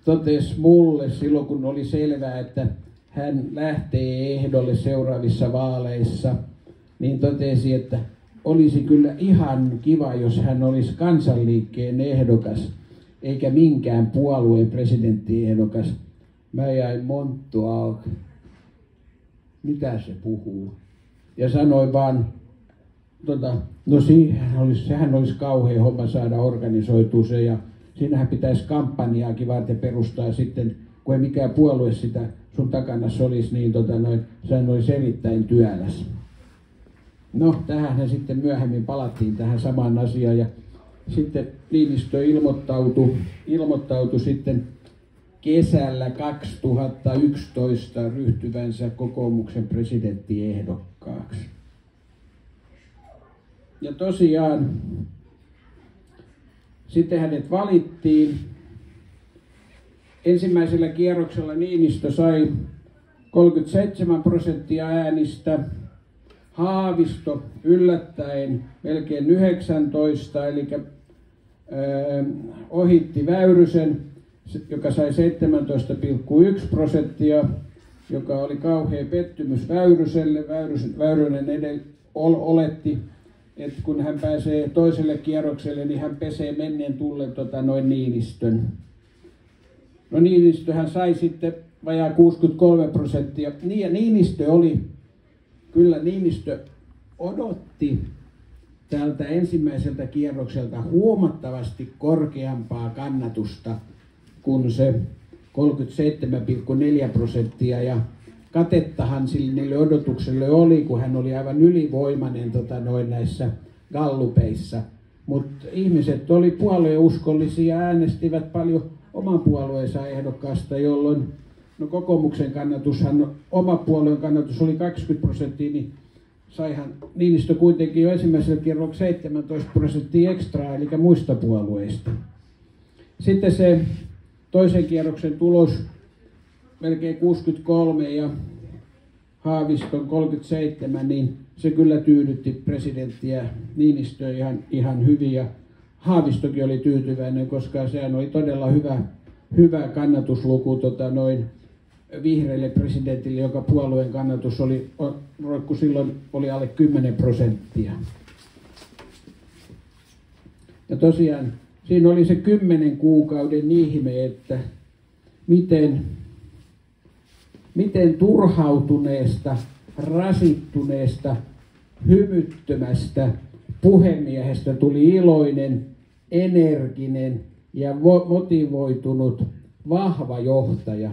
Speaker 2: totesi mulle silloin, kun oli selvää, että hän lähtee ehdolle seuraavissa vaaleissa, niin totesi, että olisi kyllä ihan kiva, jos hän olisi kansanliikkeen ehdokas, eikä minkään puolueen presidenttiehdokas. Mä jäin monttu auki. Mitä se puhuu? Ja sanoin vaan, no sehän olisi kauhea homma saada organisoitua se, ja siinähän pitäisi kampanjaakin varten perustaa sitten, kun ei mikään puolue sitä sun takana olisi, niin sehän olisi erittäin työläs. No, tähän sitten myöhemmin palattiin tähän samaan asiaan, ja sitten Niinistö ilmoittautui sitten kesällä 2011 ryhtyvänsä kokoomuksen presidenttiehdokkaaksi. Ja tosiaan sitten hänet valittiin. Ensimmäisellä kierroksella Niinistö sai 37% äänistä. Haavisto yllättäen melkein 19, eli ohitti Väyrysen, joka sai 17,1%, joka oli kauhea pettymys Väyryselle. Väyrynen oletti, että kun hän pääsee toiselle kierrokselle, niin hän pesee menneen tullen Niinistön. No Niinistöhän sai sitten vajaa 63%. Niin, ja Niinistö odotti tältä ensimmäiseltä kierrokselta huomattavasti korkeampaa kannatusta kuin se 37,4%, ja katettahan niille odotukselle oli, kun hän oli aivan ylivoimainen näissä gallupeissa. Mutta ihmiset oli puolueuskollisia ja äänestivät paljon oman puolueensa ehdokkaasta, jolloin kokoomuksen kannatushan, oma puolueen kannatus oli 20%, niin saihan Niinistö kuitenkin jo ensimmäisellä kierroksella 17% ekstraa, eli muista puolueista. Sitten se toisen kierroksen tulos melkein 63 ja Haaviston 37, niin se kyllä tyydytti presidenttiä Niinistöä ihan hyvin, ja Haavistokin oli tyytyväinen, koska sehän oli todella hyvä kannatusluku vihreille presidentille, joka puolueen kannatus oli, kun silloin oli alle 10%. Ja tosiaan siinä oli se 10 kuukauden ihme, että miten turhautuneesta, rasittuneesta, hymyttömästä puhemiehestä tuli iloinen, energinen ja motivoitunut, vahva johtaja.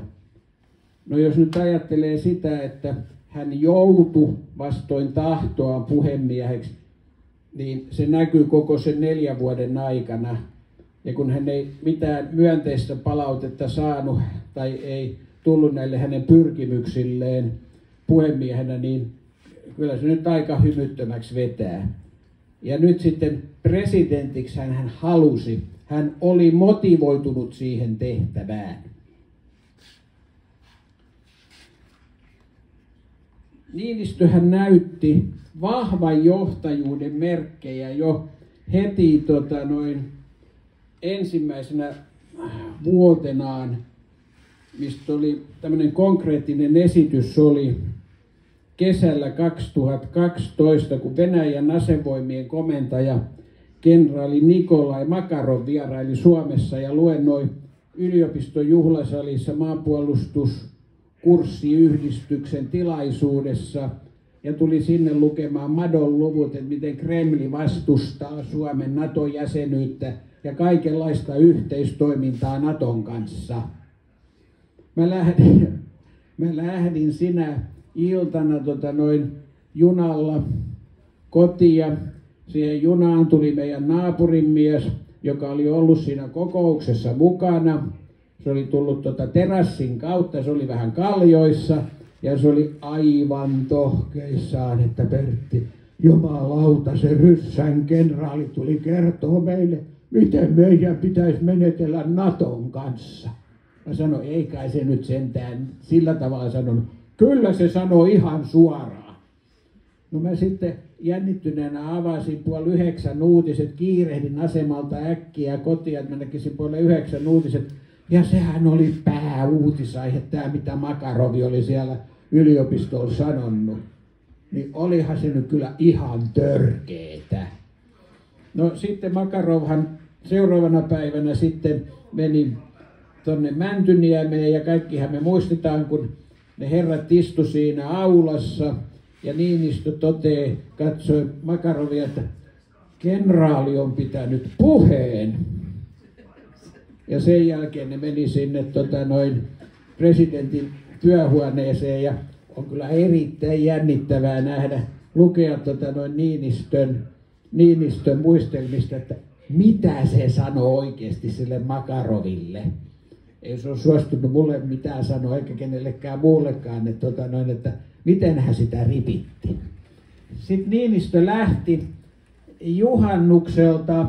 Speaker 2: No jos nyt ajattelee sitä, että hän joutui vastoin tahtoaan puhemieheksi, niin se näkyy koko sen 4 vuoden aikana. Ja kun hän ei mitään myönteistä palautetta saanut tai ei tullut näille hänen pyrkimyksilleen puhemiehenä, niin kyllä se nyt aika hymyttömäksi vetää. Ja nyt sitten presidentiksi hän halusi, hän oli motivoitunut siihen tehtävään. Niinistöhän näytti vahvan johtajuuden merkkejä jo heti ensimmäisenä vuotenaan, mistä oli tämmöinen konkreettinen esitys, oli kesällä 2012, kun Venäjän asevoimien komentaja kenraali Nikolai Makarov vieraili Suomessa ja luennoi yliopiston juhlasalissa maanpuolustuskurssiyhdistyksen tilaisuudessa ja tuli sinne lukemaan Madon luvut, että miten Kremli vastustaa Suomen NATO-jäsenyyttä ja kaikenlaista yhteistoimintaa Naton kanssa. Mä lähdin sinä iltana junalla kotia. Siihen junaan tuli meidän naapurin mies, joka oli ollut siinä kokouksessa mukana. Se oli tullut terassin kautta, se oli vähän kaljoissa ja se oli aivan tohkeissaan, että Pertti, jumalauta, se Ryssän kenraali tuli kertoa meille, miten meidän pitäisi menetellä Naton kanssa. Mä sanoin, ei kai se nyt sentään sillä tavalla sanonut. Kyllä se sanoi ihan suoraan. No mä sitten jännittyneenä avasin 8:30 uutiset, kiirehdin asemalta äkkiä kotiin, että mä näkisin 8:30 uutiset. Ja sehän oli pääuutisaihe, tämä mitä Makarovi oli siellä yliopistolla sanonut. Niin olihan se nyt kyllä ihan törkeetä. No sitten Makarovhan seuraavana päivänä sitten meni tuonne Mäntyniemeen ja kaikkihan me muistetaan, kun ne herrat istu siinä aulassa ja Niinistö katsoi Makarovia, että kenraali on pitänyt puheen. Ja sen jälkeen ne meni sinne presidentin työhuoneeseen ja on kyllä erittäin jännittävää lukea Niinistön muistelmista, että mitä se sanoi oikeasti sille Makaroville. Ei se ole suostunut mulle mitään sanoa eikä kenellekään muullekaan, että miten hän sitä ripitti. Sitten Niinistö lähti juhannukselta,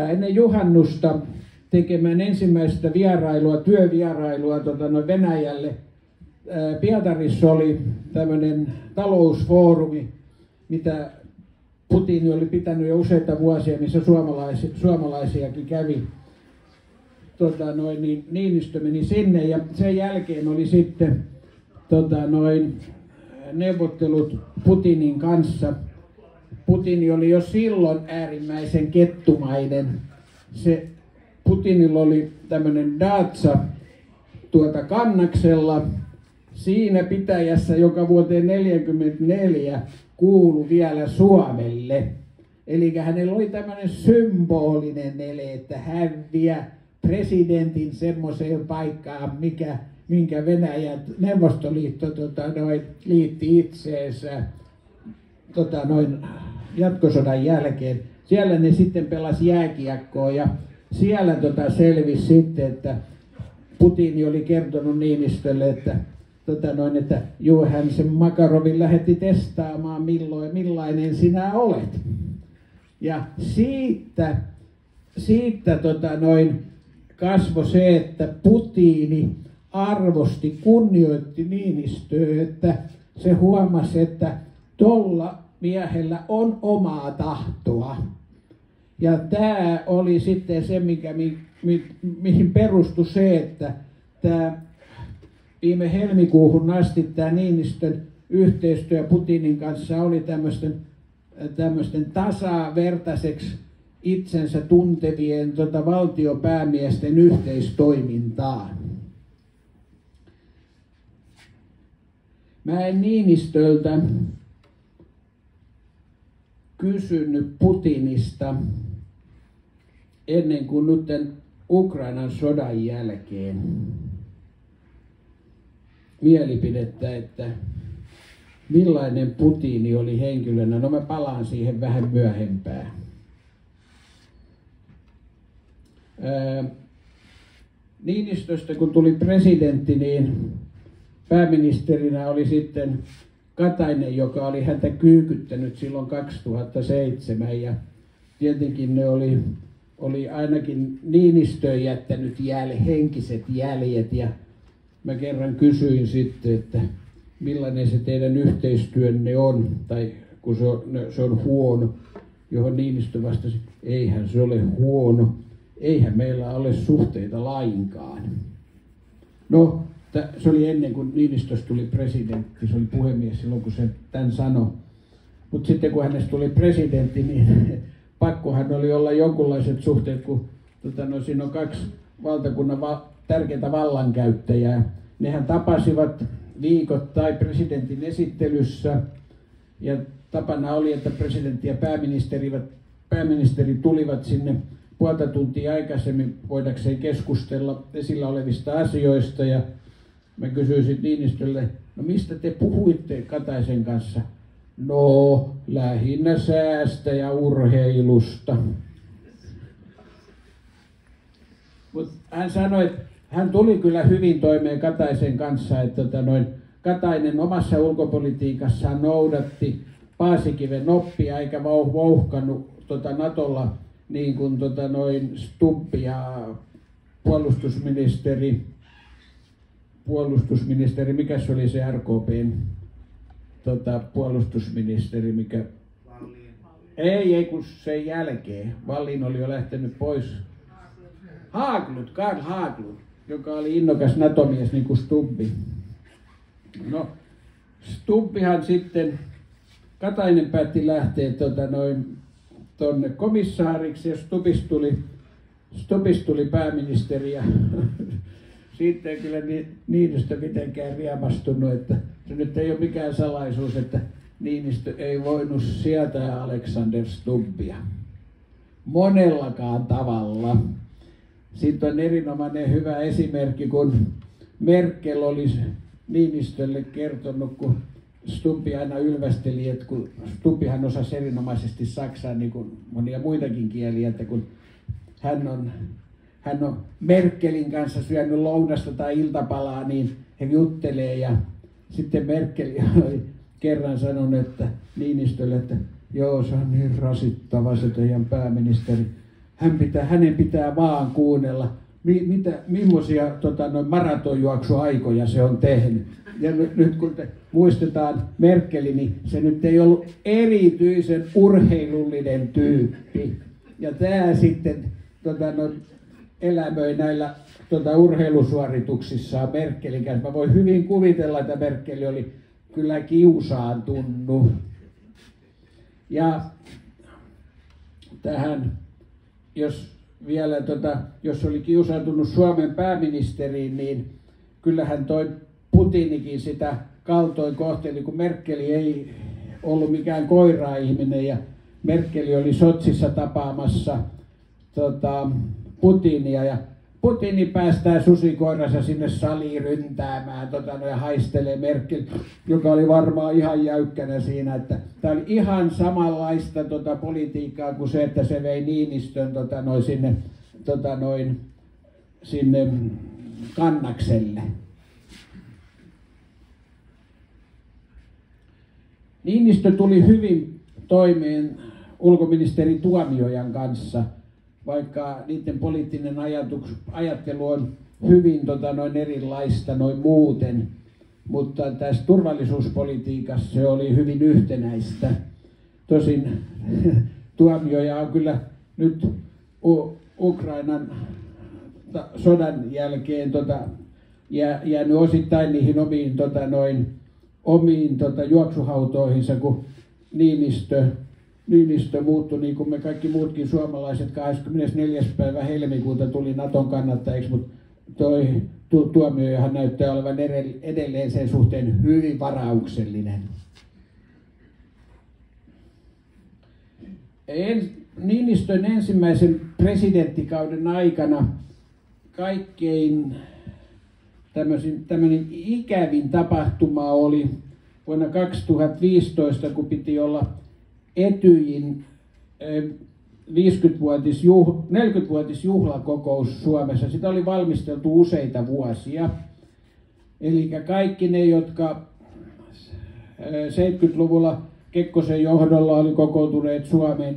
Speaker 2: ennen juhannusta tekemään ensimmäistä työvierailua Venäjälle. Pietarissa oli tämmöinen talousfoorumi, mitä Putin oli pitänyt jo useita vuosia, missä suomalaisiakin kävi. Niinistö meni sinne ja sen jälkeen oli sitten neuvottelut Putinin kanssa. Putin oli jo silloin äärimmäisen kettumainen. Putinilla oli tämmöinen Daatsa Kannaksella siinä pitäjässä, joka vuoteen 1944 kuului vielä Suomelle. Eli hänellä oli tämmöinen symbolinen ele, että hän vie presidentin semmoiseen paikkaan, minkä Venäjän Neuvostoliitto liitti itseensä jatkosodan jälkeen. Siellä ne sitten pelasi jääkiekkoa ja siellä selvisi sitten, että Putin oli kertonut Niinistölle, että hän sen Makarovin lähetti testaamaan millainen sinä olet. Ja siitä kasvoi se, että Putini kunnioitti Niinistöä, että se huomasi, että tolla miehellä on omaa tahtoa. Ja tämä oli sitten se, mihin perustui se, että tämä viime helmikuuhun asti tämä Niinistön yhteistyö Putinin kanssa oli tämmöisten tasavertaiseksi itsensä tuntevien valtiopäämiesten yhteistoimintaa. Mä en Niinistöltä kysynyt Putinista ennen kuin nyt Ukrainan sodan jälkeen. mielipidettä, että millainen Putin oli henkilönä. No mä palaan siihen vähän myöhempään. Niinistöstä kun tuli presidentti, niin pääministerinä oli sitten Katainen, joka oli häntä kyykyttänyt silloin 2007. Ja tietenkin ne oli ainakin Niinistöön jättänyt henkiset jäljet. Ja mä kerran kysyin sitten, että millainen se teidän yhteistyönne on, tai kun se on huono, johon Niinistö vastasi, eihän se ole huono, eihän meillä ole suhteita lainkaan. No, se oli ennen kuin Niinistöstä tuli presidentti, se oli puhemies silloin kun se tämän sanoi. Mutta sitten kun hänestä tuli presidentti, niin pakkohan oli olla jonkunlaiset suhteet, kun siinä on kaksi valtakunnan tärkeää vallankäyttäjää. Nehän tapasivat viikoittain presidentin esittelyssä ja tapana oli, että presidentti ja pääministeri tulivat sinne puolta tuntia aikaisemmin voidakseen keskustella esillä olevista asioista ja mä kysyisin Niinistölle, no mistä te puhuitte Kataisen kanssa? No, lähinnä säästä ja urheilusta. Mutta hän sanoi, että hän tuli kyllä hyvin toimeen Kataisen kanssa, että Katainen omassa ulkopolitiikassaan noudatti Paasikiven oppia eikä vouhkannut Natolla niin kuin Stubb ja puolustusministeri, mikä se oli se RKPn puolustusministeri, mikä...
Speaker 3: Wallin.
Speaker 2: Ei kun sen jälkeen. Wallin oli jo lähtenyt pois. Karl Haglund, joka oli innokas NATO-mies niin kuin Stubbi. No, Stubbihan sitten, Katainen päätti lähteä tuonne komissaariksi ja Stubbista tuli pääministeri ja siitä ei kyllä Niinistö mitenkään riemastunut, että se nyt ei ole mikään salaisuus, että Niinistö ei voinut sietää Alexander Stubbia monellakaan tavalla. Siitä on erinomainen hyvä esimerkki, kun Merkel oli Niinistölle kertonut, kun Stubbi aina ylvästeli, että kun Stubbihan osasi erinomaisesti saksaa, niin kuin monia muitakin kieliä, että kun hän on Merkelin kanssa syönyt lounasta tai iltapalaa, niin he juttelee ja sitten Merkel oli kerran sanonut, että Niinistölle, että joo, se on niin rasittava se teidän pääministeri. Hänen pitää vaan kuunnella, millaisia maratonjuoksuaikoja se on tehnyt. Ja nyt kun muistetaan Merkeli, niin se nyt ei ollut erityisen urheilullinen tyyppi. Ja tämä sitten elämöi näillä urheilusuorituksissaan Merkelin kanssa. Mä voin hyvin kuvitella, että Merkeli oli kyllä kiusaantunut. Ja tähän, jos vielä jos oli kiusaantunut Suomen pääministeriin, niin kyllähän toi Putinikin sitä kaltoin kohteli, kun Merkeli ei ollut mikään koira-ihminen ja Merkeli oli Sotsissa tapaamassa Putinia ja Putini päästää susikoiransa sinne saliin ryntäämään ja haistelee Merkel, joka oli varmaan ihan jäykkänä siinä, että tämä oli ihan samanlaista politiikkaa kuin se, että se vei Niinistön sinne Kannakselle. Niinistö tuli hyvin toimeen ulkoministeri Tuomiojan kanssa, vaikka niiden poliittinen ajattelu on hyvin erilaista noin muuten, mutta tässä turvallisuuspolitiikassa se oli hyvin yhtenäistä. Tosin Tuomioja on kyllä nyt Ukrainan sodan jälkeen jäänyt osittain niihin omiin juoksuhautoihinsa, kun Niinistö muuttui, niin kuin me kaikki muutkin suomalaiset, 24. päivä helmikuuta tuli Naton kannattajiksi, mutta Tuomiojahan näyttää olevan edelleen sen suhteen hyvin varauksellinen. Niinistön ensimmäisen presidenttikauden aikana kaikkein tämmöinen ikävin tapahtuma oli vuonna 2015, kun piti olla Etyjin 40-vuotisjuhlakokous Suomessa. Sitä oli valmisteltu useita vuosia. Eli kaikki ne, jotka 70-luvulla Kekkosen johdolla oli kokoontuneet Suomeen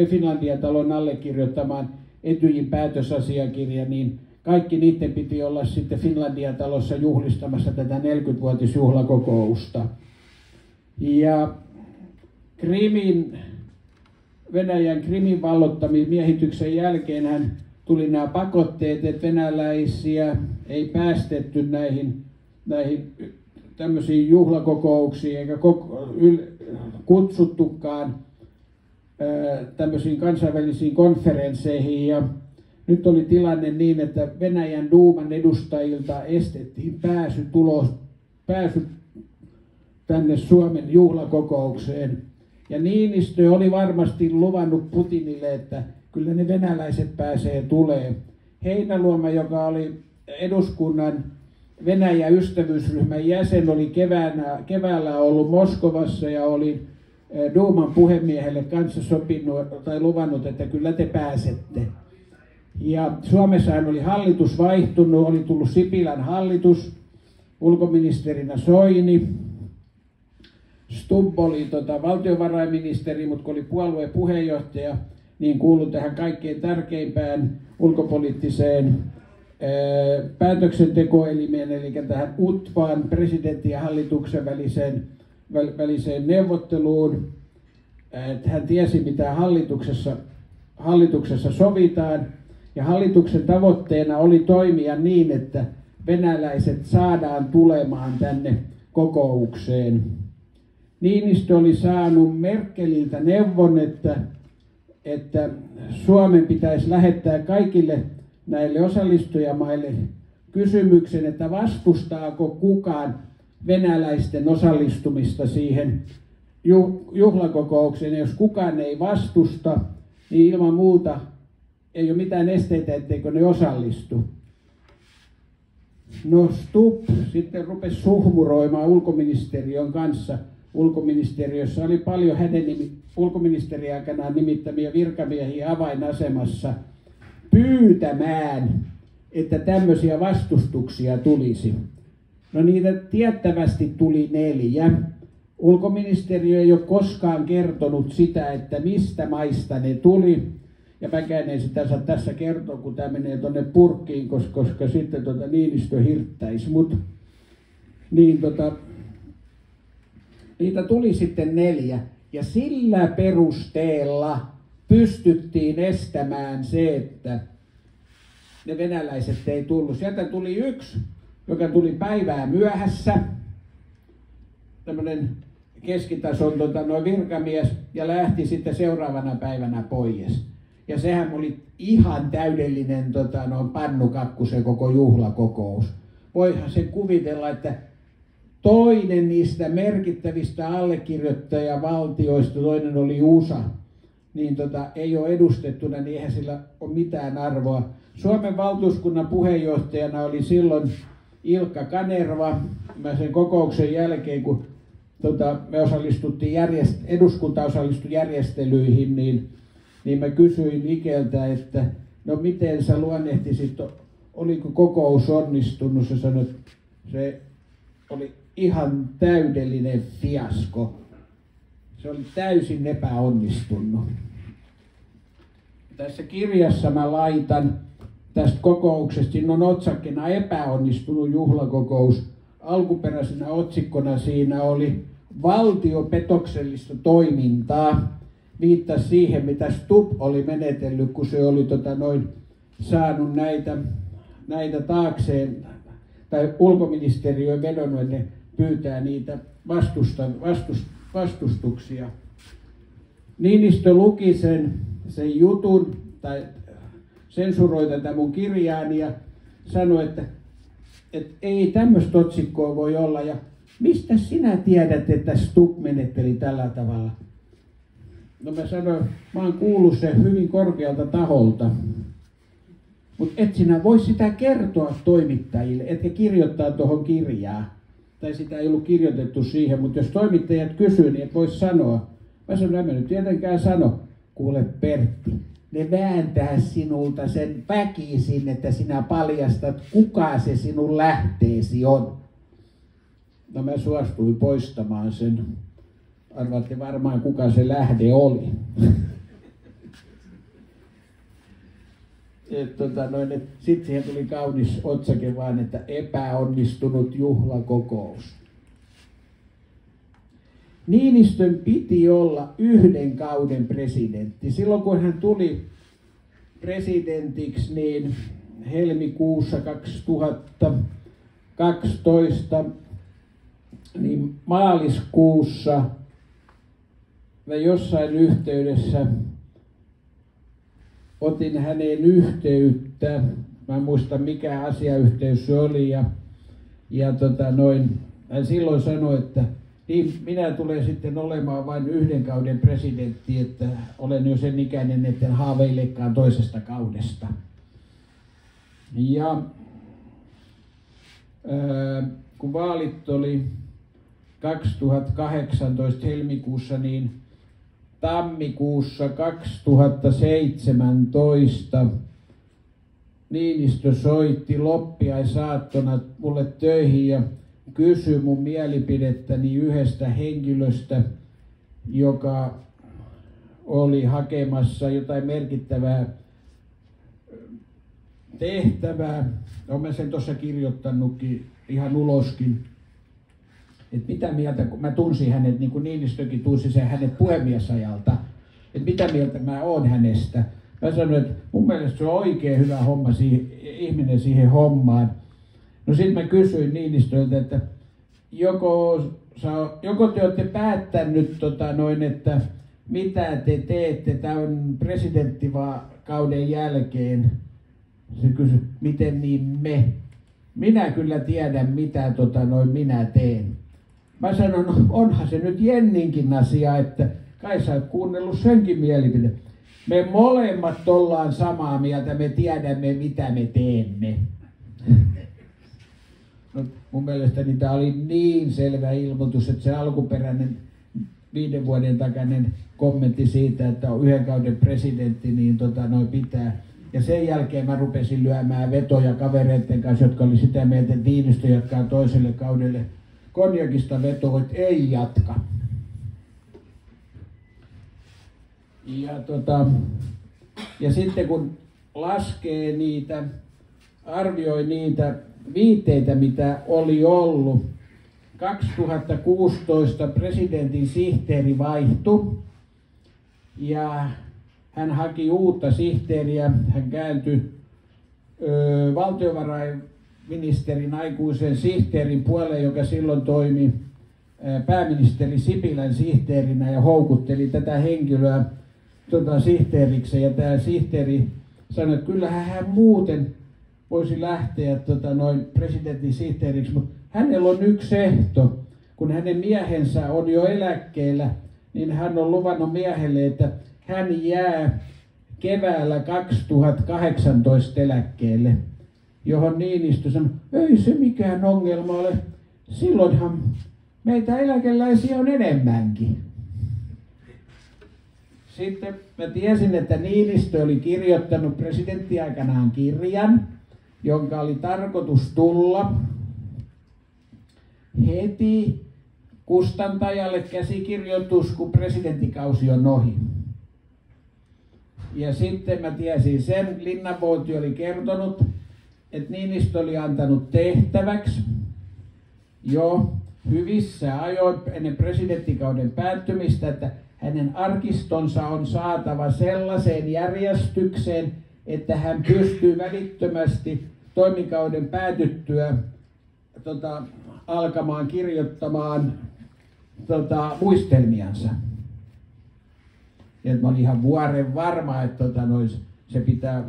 Speaker 2: Finlandia-talon allekirjoittamaan Etyjin päätösasiakirja, niin kaikki niiden piti olla sitten Finlandia-talossa juhlistamassa tätä 40-vuotisjuhlakokousta. Ja Venäjän Krimin vallottamiemiehityksen jälkeen tuli nämä pakotteet, että venäläisiä ei päästetty näihin tämmöisiin juhlakokouksiin eikä kutsuttukaan tämmöisiin kansainvälisiin konferensseihin. Ja nyt oli tilanne niin, että Venäjän duuman edustajilta estettiin pääsy tänne Suomen juhlakokoukseen. Ja Niinistö oli varmasti luvannut Putinille, että kyllä ne venäläiset pääsee tulee. Heinäluoma, joka oli eduskunnan Venäjä-ystävyysryhmän jäsen, oli keväällä ollut Moskovassa ja oli duuman puhemiehelle kanssa sopinut tai luvannut, että kyllä te pääsette. Ja Suomessahan oli hallitus vaihtunut, oli tullut Sipilän hallitus, ulkoministerinä Soini. Stubb oli valtiovarainministeri, mutta kun oli puolueen puheenjohtaja, niin kuului tähän kaikkein tärkeimpään ulkopoliittiseen päätöksentekoelimeen, eli tähän UTVAan, presidentin ja hallituksen väliseen neuvotteluun. Hän tiesi, mitä hallituksessa sovitaan, ja hallituksen tavoitteena oli toimia niin, että venäläiset saadaan tulemaan tänne kokoukseen. Niinistö oli saanut Merkeliltä neuvon, että Suomen pitäisi lähettää kaikille näille osallistujamaille kysymyksen, että vastustaako kukaan venäläisten osallistumista siihen juhlakokoukseen. Ja jos kukaan ei vastusta, niin ilman muuta ei ole mitään esteitä, etteikö ne osallistu. No Stubb sitten rupesi suhmuroimaan ulkoministeriön kanssa. Ulkoministeriössä oli paljon hänen ulkoministeriaikanaan nimittämiä virkamiehiä avainasemassa pyytämään, että tämmöisiä vastustuksia tulisi. No niitä tiettävästi tuli 4. Ulkoministeriö ei ole koskaan kertonut sitä, että mistä maista ne tuli. Ja mäkään en sitä saa tässä kertoa, kun tämä menee tuonne purkkiin, koska sitten Niinistö hirttäisi mut. Niin niitä tuli sitten 4. Ja sillä perusteella pystyttiin estämään se, että ne venäläiset ei tullut. Sieltä tuli 1, joka tuli päivää myöhässä. Tämmöinen keskitason virkamies ja lähti sitten seuraavana päivänä pois. Ja sehän oli ihan täydellinen pannukakku se koko juhlakokous. Voihan sen kuvitella, että toinen niistä merkittävistä allekirjoittajavaltioista, toinen oli USA, niin ei ole edustettuna, niin eihän sillä ole mitään arvoa. Suomen valtuuskunnan puheenjohtajana oli silloin Ilkka Kanerva. Mä sen kokouksen jälkeen, kun me osallistuttiin eduskunta osallistui järjestelyihin, niin mä kysyin Ikeltä, että no miten sä luonnehtisit, oliko kokous onnistunut? Se sanoi, että se oli ihan täydellinen fiasko. Se oli täysin epäonnistunut. Tässä kirjassa mä laitan tästä kokouksesta, siinä on otsakkena epäonnistunut juhlakokous. Alkuperäisenä otsikkona siinä oli valtiopetoksellista toimintaa. Viittasi siihen, mitä Stubb oli menetellyt, kun se oli saanut näitä taakseen, tai ulkoministeriö vedonnut, että ne pyytää niitä vastustuksia. Niinistö luki sen jutun, tai sensuroi tätä mun kirjaani ja sanoi, että ei tämmöistä otsikkoa voi olla. Ja mistä sinä tiedät, että Stubb menetteli tällä tavalla? No mä sanoin, mä oon kuullut sen hyvin korkealta taholta. Mutta et sinä voi sitä kertoa toimittajille, etkä kirjoittaa tuohon kirjaan. Tai sitä ei ollut kirjoitettu siihen, mutta jos toimittajat kysyy, niin et voi sanoa. Mä sanoin, en mä nyt tietenkään sano. Kuule Pertti, ne vääntää sinulta sen väkisin, että sinä paljastat, kuka se sinun lähteesi on. No mä suostuin poistamaan sen. Arvaatte varmaan, kuka se lähde oli. Sitten siihen tuli kaunis otsake vaan, että epäonnistunut juhlakokous. Niinistön piti olla 1 kauden presidentti. Silloin kun hän tuli presidentiksi, niin helmikuussa 2012, niin maaliskuussa mä jossain yhteydessä otin häneen yhteyttä. Mä en muista mikä asiayhteys se oli hän silloin sanoi, että niin, minä tulen sitten olemaan vain 1 kauden presidentti, että olen jo sen ikäinen, etten haaveilekaan toisesta kaudesta. Ja kun vaalit oli 2018 helmikuussa, niin tammikuussa 2017 Niinistö soitti loppiaisaattona mulle töihin ja kysyi mun mielipidettäni yhdestä henkilöstä, joka oli hakemassa jotain merkittävää tehtävää. Olen mä sen tuossa kirjoittanutkin ihan uloskin. Että mitä mieltä, kun mä tunsin hänet, niin kuin Niinistökin tunsi sen hänet puhemiesajalta, että mitä mieltä mä oon hänestä. Mä sanoin, että mun mielestä se on oikein hyvä homma, ihminen siihen hommaan. No sitten mä kysyin Niinistöltä, että joko te olette päättänyt, että mitä te teette tämän presidenttivakauden jälkeen. Se kysyi, miten niin me? Minä kyllä tiedän, mitä minä teen. Mä sanon, no, onhan se nyt Jenninkin asia, että kai sä oot kuunnellut senkin mielipide. Me molemmat ollaan samaa mieltä, me tiedämme mitä me teemme. No, mun mielestäni tämä oli niin selvä ilmoitus, että se alkuperäinen 5 vuoden takainen kommentti siitä, että on 1 kauden presidentti, niin pitää. Ja sen jälkeen mä rupesin lyömään vetoja kavereiden kanssa, jotka oli sitä mieltä, että Niinistö jatkaa toiselle kaudelle. Konjakista vetoa, että ei jatka. Ja sitten kun laskee niitä, arvioi niitä viitteitä, mitä oli ollut, 2016 presidentin sihteeri vaihtui ja hän haki uutta sihteeriä. Hän kääntyi valtiovarainministerin aikuisen sihteerin puoleen, joka silloin toimi pääministeri Sipilän sihteerinä ja houkutteli tätä henkilöä sihteeriksi. Ja tämä sihteeri sanoi, että kyllähän hän muuten voisi lähteä presidentin sihteeriksi, mutta hänellä on yksi ehto. Kun hänen miehensä on jo eläkkeellä, niin hän on luvannut miehelle, että hän jää keväällä 2018 eläkkeelle, johon Niinistö sanoi, ei se mikään ongelma ole, silloinhan meitä eläkeläisiä on enemmänkin. Sitten mä tiesin, että Niinistö oli kirjoittanut presidenttiaikanaan kirjan, jonka oli tarkoitus tulla heti kustantajalle käsikirjoitus, kun presidenttikausi on ohi. Ja sitten mä tiesin sen, Linnanvuoti oli kertonut, että Niinistö oli antanut tehtäväksi jo hyvissä ajoin ennen presidenttikauden päättymistä, että hänen arkistonsa on saatava sellaiseen järjestykseen, että hän pystyy välittömästi toimikauden päätyttyä alkamaan kirjoittamaan muistelmiansa. Ja mä olin ihan vuoren varma, että se pitää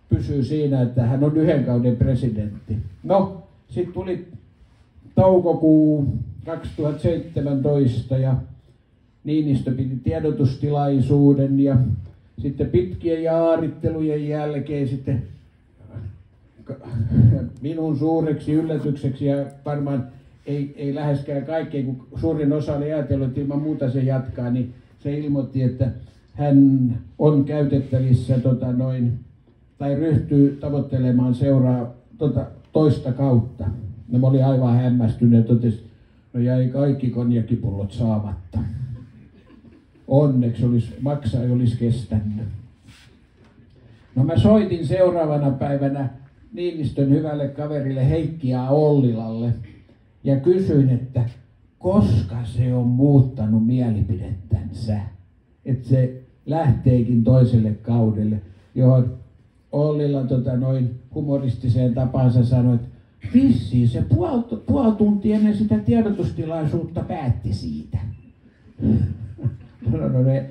Speaker 2: pysyä siinä, että hän on 1 kauden presidentti. No, sitten tuli toukokuu 2017 ja Niinistö piti tiedotustilaisuuden ja sitten pitkien jaarittelujen jälkeen sitten minun suureksi yllätykseksi ja varmaan ei läheskään kaikkeen, kun suurin osa oli ajatellut, että ilman muuta se jatkaa, niin se ilmoitti, että hän on käytettävissä tai ryhtyy tavoittelemaan toista kautta. No mä olin aivan hämmästynyt ja totesin, no jäi kaikki konjakipullot saamatta. Onneksi maksa ei olisi kestänyt. No mä soitin seuraavana päivänä Niinistön hyvälle kaverille Heikki A. Ollilalle ja kysyin, että koska se on muuttanut mielipidettänsä, että se lähteekin toiselle kaudelle, johon Ollila humoristiseen tapansa sanoi, että vissiin se puoli tuntia ennen sitä tiedotustilaisuutta päätti siitä. Mä sanoin,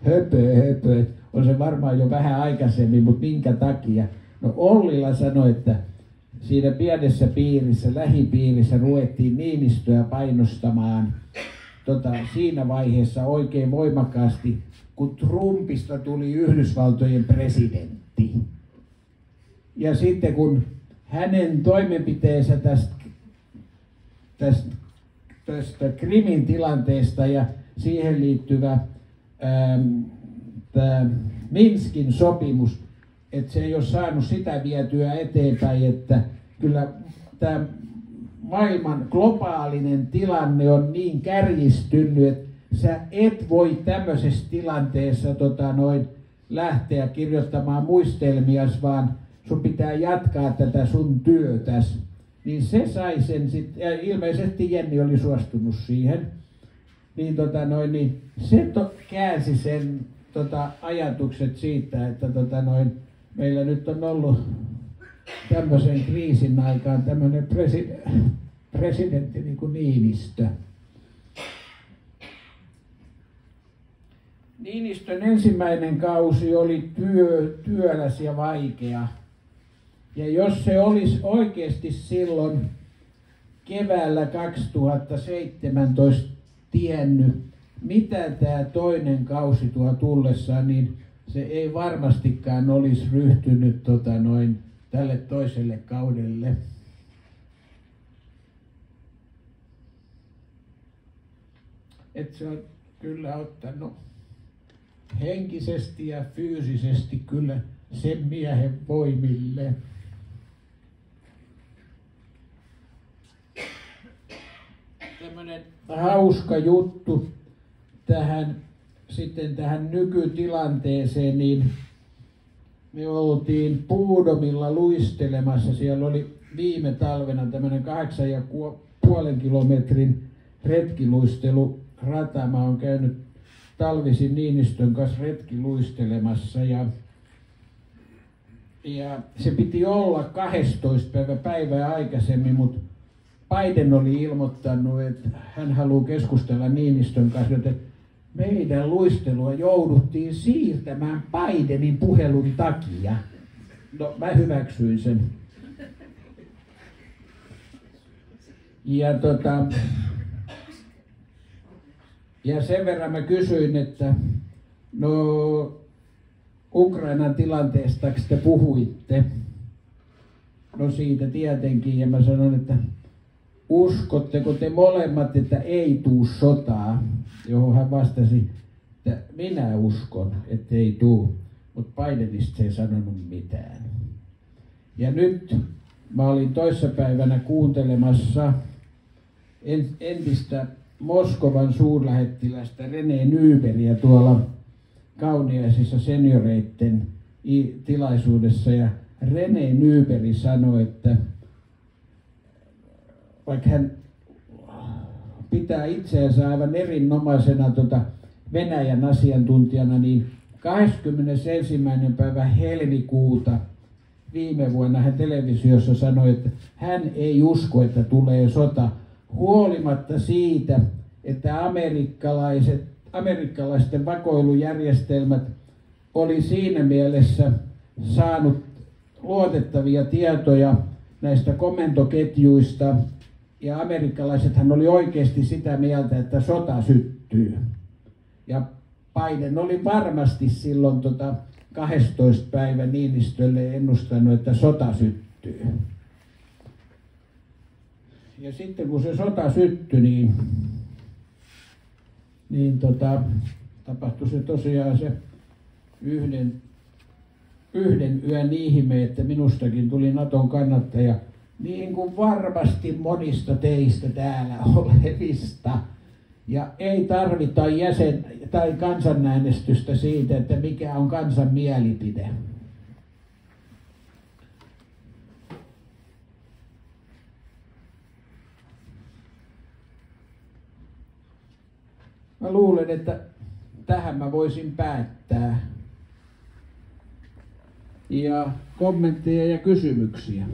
Speaker 2: höpö, on se varmaan jo vähän aikaisemmin, mutta minkä takia? No Ollila sanoi, että siinä pienessä piirissä, lähipiirissä ruvettiin Niinistöä painostamaan siinä vaiheessa oikein voimakkaasti, kun Trumpista tuli Yhdysvaltojen presidentti. Ja sitten kun hänen toimenpiteensä tästä Krimin tilanteesta ja siihen liittyvä Minskin sopimus, että se ei ole saanut sitä vietyä eteenpäin, että kyllä tämä maailman globaalinen tilanne on niin kärjistynyt, että sä et voi tämmöisessä tilanteessa lähteä kirjoittamaan muistelmias, vaan sun pitää jatkaa tätä sun työtäs. Niin se sai sen sitten, ja ilmeisesti Jenni oli suostunut siihen, niin, se käänsi sen ajatukset siitä, että meillä nyt on ollut tämmöisen kriisin aikaan tämmöinen presidentti niin kuin Niinistö. Niinistön ensimmäinen kausi oli työläs ja vaikea. Ja jos se olisi oikeasti silloin keväällä 2017 tiennyt, mitä tämä toinen kausi tuo tullessaan, niin se ei varmastikaan olisi ryhtynyt tälle toiselle kaudelle. Et se on kyllä ottanut henkisesti ja fyysisesti kyllä sen miehen voimille. Tämmönen hauska juttu tähän nykytilanteeseen, niin me oltiin Puudomilla luistelemassa. Siellä oli viime talvena tämmöinen 8,5 kilometrin retkiluistelurata. Mä oon käynyt talvisin Niinistön kanssa retkiluistelemassa ja se piti olla 12 päivää aikaisemmin, mutta Biden oli ilmoittanut, että hän haluaa keskustella Niinistön kanssa, joten meidän luistelua jouduttiin siirtämään Bidenin puhelun takia. No, mä hyväksyin sen. Ja sen verran mä kysyin, että no Ukrainan tilanteesta te puhuitte. No siitä tietenkin, ja mä sanoin, että uskotteko te molemmat, että ei tuu sotaa? Johon hän vastasi, että minä uskon, että ei tuu, mutta Bidenista ei sanonut mitään. Ja nyt mä olin toissapäivänä kuuntelemassa entistä Moskovan suurlähettilästä René Nybergia tuolla Kauniaisissa senioreitten tilaisuudessa. Ja René Nyberg sanoi, että vaikka hän pitää itseänsä aivan erinomaisena Venäjän asiantuntijana, niin 21. päivä helmikuuta viime vuonna hän televisiossa sanoi, että hän ei usko, että tulee sota, huolimatta siitä, että amerikkalaisten vakoilujärjestelmät oli siinä mielessä saanut luotettavia tietoja näistä komentoketjuista, ja amerikkalaisethan oli oikeasti sitä mieltä, että sota syttyy. Ja Biden oli varmasti silloin 12 päivä Niinistölle ennustanut, että sota syttyy. päättyy. Ja sitten kun se sota syttyi, niin tapahtui se tosiaan se yhden yön ihme, että minustakin tuli Naton kannattaja, niin kuin varmasti monista teistä täällä olevista. Ja ei tarvita tai kansanäänestystä siitä, että mikä on kansan mielipide. Mä luulen, että tähän mä voisin päättää. Ja kommentteja ja kysymyksiä.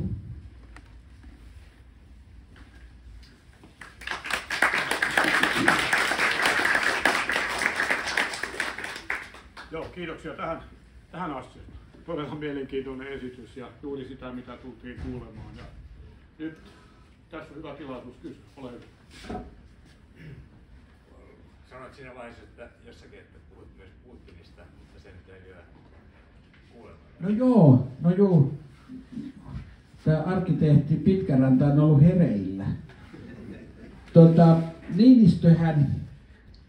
Speaker 1: Joo, kiitoksia tähän asti. Todella mielenkiintoinen esitys ja juuri sitä, mitä tultiin kuulemaan. Ja nyt tässä on hyvä tilaisuus kysyä. Ole hyvä.
Speaker 3: Sanoit siinä vaiheessa, että jossakin, että puhut myös Putinista, mutta se nyt ei vielä kuulemma.
Speaker 2: No joo. Tämä arkkitehti Pitkäranta on ollut hereillä.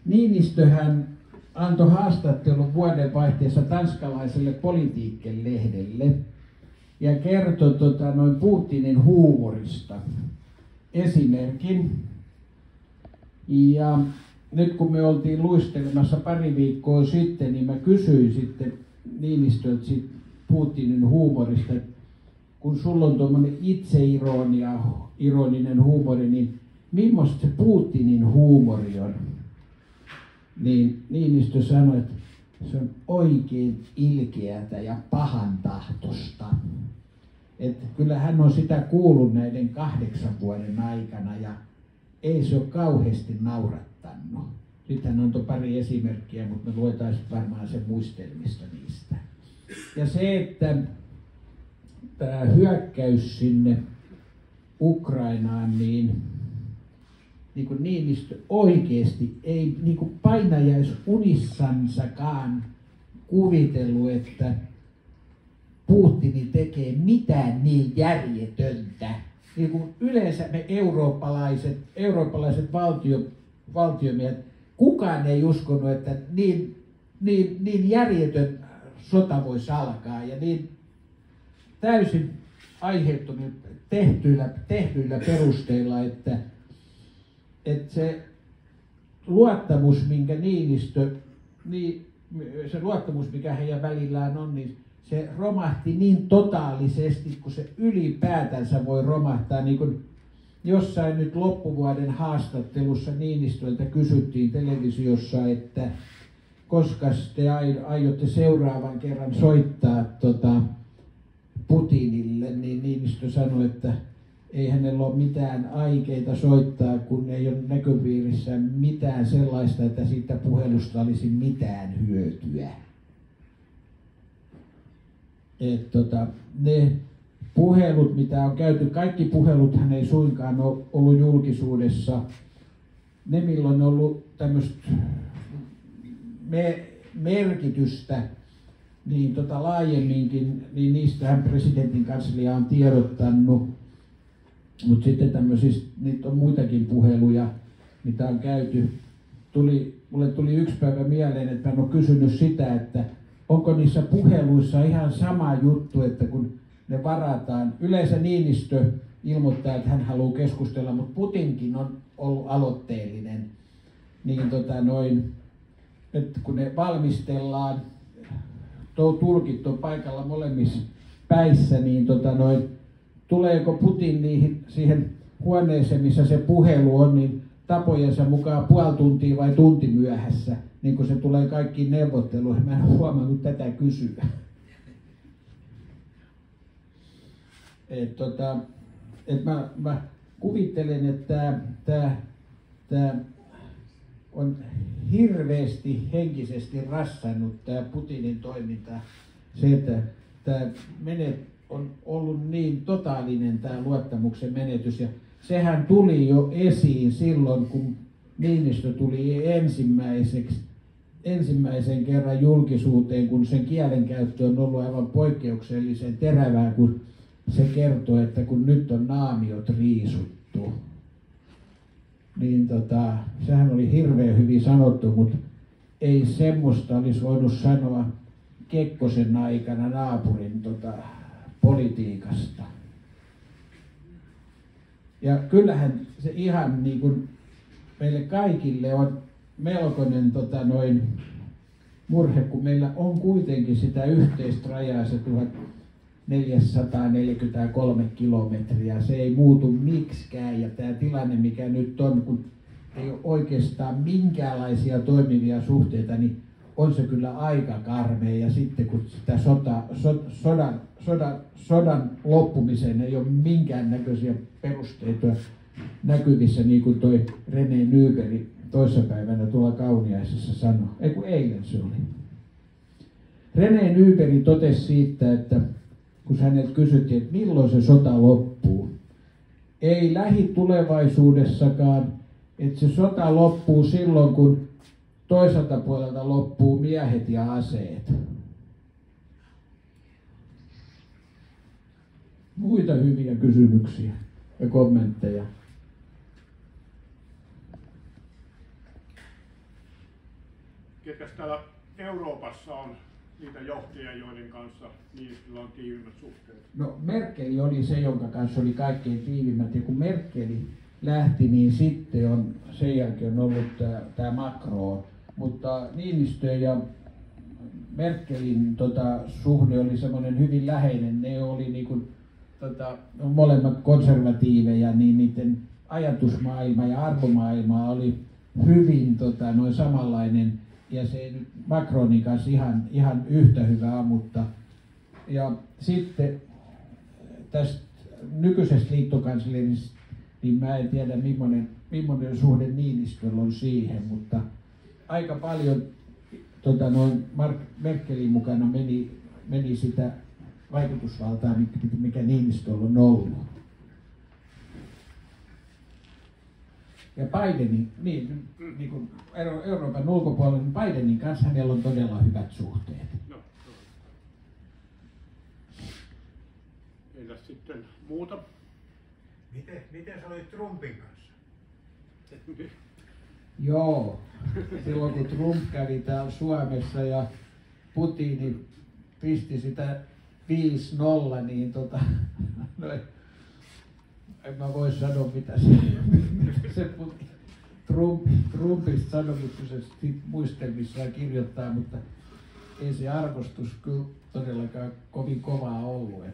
Speaker 2: Niinistöhän antoi haastattelun vuodenvaihteessa tanskalaiselle Politiken-lehdelle ja kertoi Putinin huumorista esimerkin. Ja nyt kun me oltiin luistelemassa pari viikkoa sitten, niin mä kysyin sitten Niinistöltä Putinin huumorista, kun sulla on tuommoinen itseironinen huumori, niin millaista se Putinin huumori on? Niin Niinistö sanoi, että se on oikein ilkeätä ja pahantahtoista. Että kyllä hän on sitä kuullut näiden 8 vuoden aikana ja ei se ole kauheasti naurattanut. Sitten hän antoi pari esimerkkiä, mutta me luetaisiin varmaan sen muistelmista niistä. Ja se, että tämä hyökkäys sinne Ukrainaan, niin kuin Niinistö oikeasti ei niin kuin painajaisunissaan kuvitellut, että Putin tekee mitään niin järjetöntä. Niin kuin yleensä me eurooppalaiset valtiomiehet, kukaan ei uskonut, että niin järjetön sota voisi alkaa ja niin täysin aiheuttunut tehdyillä perusteilla, että se luottamus, minkä se luottamus, mikä heidän välillään on, niin se romahti niin totaalisesti, kun se ylipäätänsä voi romahtaa. Niin kuin jossain nyt loppuvuoden haastattelussa Niinistöltä kysyttiin televisiossa, että koska te aiotte seuraavan kerran soittaa Putinille, niin Niinistö sanoi, että ei hänellä ole mitään aikeita soittaa, kun ei ole näköpiirissä mitään sellaista, että siitä puhelusta olisi mitään hyötyä. Ne puhelut, mitä on käyty, kaikki puheluthan ei suinkaan ole ollut julkisuudessa. Ne, milloin on ollut tämmöistä merkitystä, niin laajemminkin, niin niistähän presidentin kanslia on tiedottanut. Mutta sitten tämmöisistä, niitä on muitakin puheluja, mitä on käyty. Mulle tuli yksi päivä mieleen, että mä en ole kysynyt sitä, että onko niissä puheluissa ihan sama juttu, että kun ne varataan. Yleensä Niinistö ilmoittaa, että hän haluaa keskustella, mutta Putinkin on ollut aloitteellinen. Niin että kun ne valmistellaan, tulkit on paikalla molemmissa päissä, niin tuleeko Putin siihen huoneeseen, missä se puhelu on, niin tapojensa mukaan puoli tuntia vai tunti myöhässä, niin kun se tulee kaikkiin neuvotteluihin. Mä en ole huomannut tätä kysyä. Mä kuvittelen, että tämä on hirveästi henkisesti rassannut tämä Putinin toiminta. Se, että tämä on ollut niin totaalinen tämä luottamuksen menetys. Ja sehän tuli jo esiin silloin, kun Niinistö tuli ensimmäisen kerran julkisuuteen, kun sen kielenkäyttö on ollut aivan poikkeuksellisen terävää, kun se kertoo, että kun nyt on naamiot riisuttu, niin sehän oli hirveän hyvin sanottu, mutta ei semmoista olisi voinut sanoa Kekkosen aikana naapurin politiikasta. Ja kyllähän se ihan niin kuin meille kaikille on melkoinen murhe, kun meillä on kuitenkin sitä yhteistä rajaa, se 1443 kilometriä. Se ei muutu miksikään, ja tämä tilanne, mikä nyt on, kun ei ole oikeastaan minkäänlaisia toimivia suhteita, niin on se kyllä aika karmea. Ja sitten kun sitä sodan loppumiseen ei ole minkäännäköisiä perusteita näkyvissä, niin kuin toi René Nyberg toissapäivänä tuolla Kauniaisessa sanoi, ei kun eilen se oli. René Nyberg totesi siitä, että kun häneltä kysyttiin, että milloin se sota loppuu, ei lähitulevaisuudessakaan, että se sota loppuu silloin, kun toiselta puolelta loppuu miehet ja aseet. Muita hyviä kysymyksiä ja kommentteja.
Speaker 1: Ketkäs täällä Euroopassa on niitä johtajia, joiden kanssa niillä on tiivimmät suhteet?
Speaker 2: No Merkel oli se, jonka kanssa oli kaikkein tiivimmät, ja kun Merkeli lähti, niin sitten on sen jälkeen on ollut tämä Macron. Mutta Niinistö ja Merkelin suhde oli semmoinen hyvin läheinen. Ne oli niin kuin, molemmat konservatiiveja, niin niiden ajatusmaailma ja arvomaailma oli hyvin noin samanlainen. Ja se nyt Macronin kanssa ihan yhtä hyvää, mutta ja sitten tästä nykyisestä liittokanslerista, niin mä en tiedä millainen suhde Niinistöllä on siihen, mutta aika paljon Merkelin mukana meni sitä vaikutusvaltaa, mikä Niinistöllä on ollut. Ja Bidenin, niin kuin Euroopan ulkopuolella, niin Bidenin kanssa hänellä on todella hyvät suhteet.
Speaker 1: No. Entäs sitten muuta?
Speaker 3: Miten sä olit Trumpin kanssa?
Speaker 2: Joo, silloin kun Trump kävi täällä Suomessa ja Putin pisti sitä 5-0, niin en mä voi sanoa mitä se Trumpista sanoi, kun se muistelmissaan kirjoittaa, mutta ei se arvostus kyllä todellakaan kovin kovaa ollut.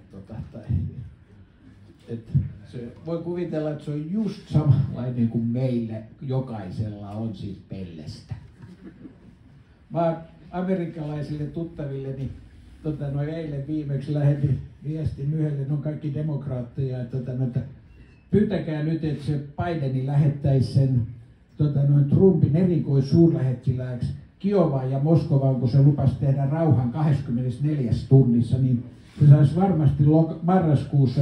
Speaker 2: Se voi kuvitella, että se on just samanlainen kuin meillä jokaisella on siis pellestä. Mä amerikkalaisille tuttavilleni eilen viimeksi lähetin viestin yhdelle, ne on kaikki demokraatteja, että pyytäkää nyt, että se Bideni lähettäisi sen Trumpin erikoissuurlähettilääksi Kiovaan ja Moskovaan, kun se lupasi tehdä rauhan 24 tunnissa, niin se saisi varmasti marraskuussa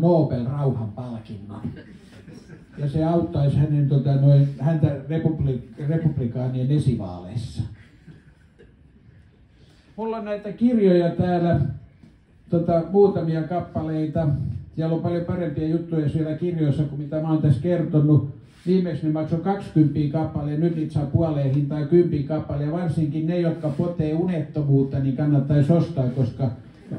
Speaker 2: Nobel-rauhanpalkinnon. Ja se auttaisi häntä republikaanien esivaaleissa. Mulla on näitä kirjoja täällä, muutamia kappaleita. Siellä on paljon parempia juttuja siellä kirjoissa kuin mitä mä oon tässä kertonut. Viimeksi ne maksoi 20 kappale, nyt niitä saa puoleen hintaan 10 kappale. Ja varsinkin ne, jotka potee unettomuutta, niin kannattaisi ostaa, koska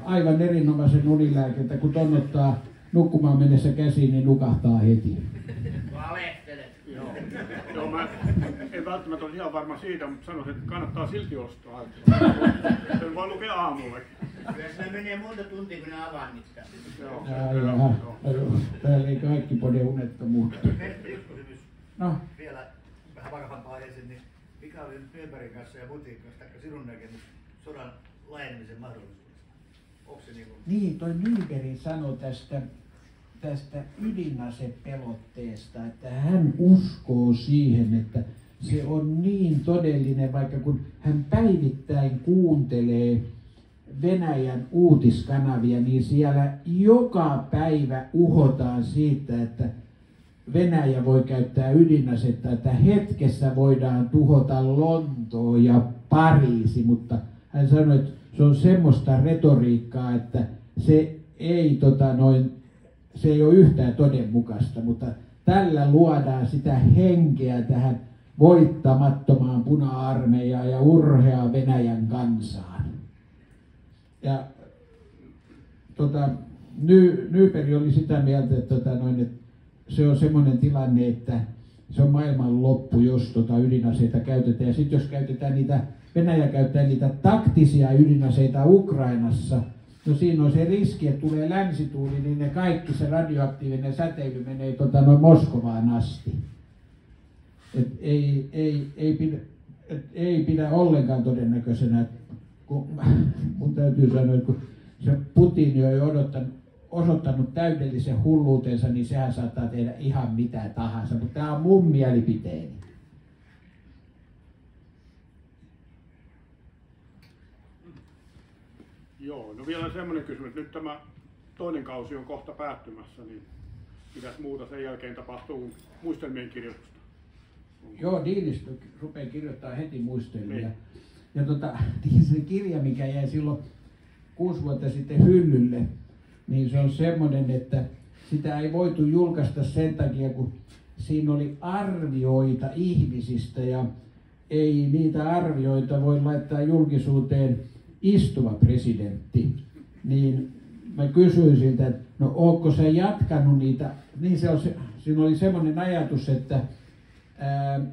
Speaker 2: aivan erinomaisen unilääkettä, kun ton ottaa nukkumaan mennessä käsiin, niin nukahtaa heti.
Speaker 3: Valehtelet.
Speaker 1: Joo, mä en välttämättä ole ihan varma siitä, mutta sanoisin, että kannattaa silti ostaa. Sen voi lukea aamulla.
Speaker 3: Kyllä se menee monta tuntia, kun ne avaa niitä.
Speaker 2: Täällä ei kaikki pode unettomuutta.
Speaker 3: Yksi kysymys.
Speaker 2: No.
Speaker 3: Vielä vähän vakavampaa aiheeseen, niin mikä oli nyt Nybergin kanssa ja Putin kanssa, taikka sinun näkemys sodan laajenemisen mahdollisuudesta? Onko se
Speaker 2: Niin, toi Nyberg sanoi tästä ydinasepelotteesta, että hän uskoo siihen, että se on niin todellinen, vaikka kun hän päivittäin kuuntelee Venäjän uutiskanavia, niin siellä joka päivä uhotaan siitä, että Venäjä voi käyttää ydinasetta, että hetkessä voidaan tuhota Lontoo ja Pariisi, mutta hän sanoi, että se on semmoista retoriikkaa, että se se ei ole yhtään todenmukaista, mutta tällä luodaan sitä henkeä tähän voittamattomaan puna-armeijaan ja urheaan Venäjän kansaan. Ja Nyberg oli sitä mieltä, että se on semmoinen tilanne, että se on maailman loppu, jos ydinaseita käytetään. Ja sitten jos Venäjä käyttää niitä taktisia ydinaseita Ukrainassa, no siinä on se riski, että tulee länsituuli, niin ne kaikki se radioaktiivinen säteily menee Moskovaan asti. Ei pidä ollenkaan todennäköisenä, kun mun täytyy sanoa, että kun se Putin on osoittanut täydellisen hulluutensa, niin sehän saattaa tehdä ihan mitä tahansa, mutta tämä on mun mielipiteeni.
Speaker 1: Joo, no vielä semmoinen kysymys, että nyt tämä toinen kausi on kohta päättymässä, niin mitäs muuta sen jälkeen tapahtuu muistelmien kirjoitusta?
Speaker 2: Joo, Niinistö rupeaa kirjoittamaan heti muistelmia. Ja se kirja, mikä jäi silloin 6 vuotta sitten hyllylle, niin se on semmoinen, että sitä ei voitu julkaista sen takia, kun siinä oli arvioita ihmisistä ja ei niitä arvioita voi laittaa julkisuuteen istuva presidentti. Niin mä kysyin siltä, että no ootko sä jatkanut niitä, niin siinä oli semmoinen ajatus, että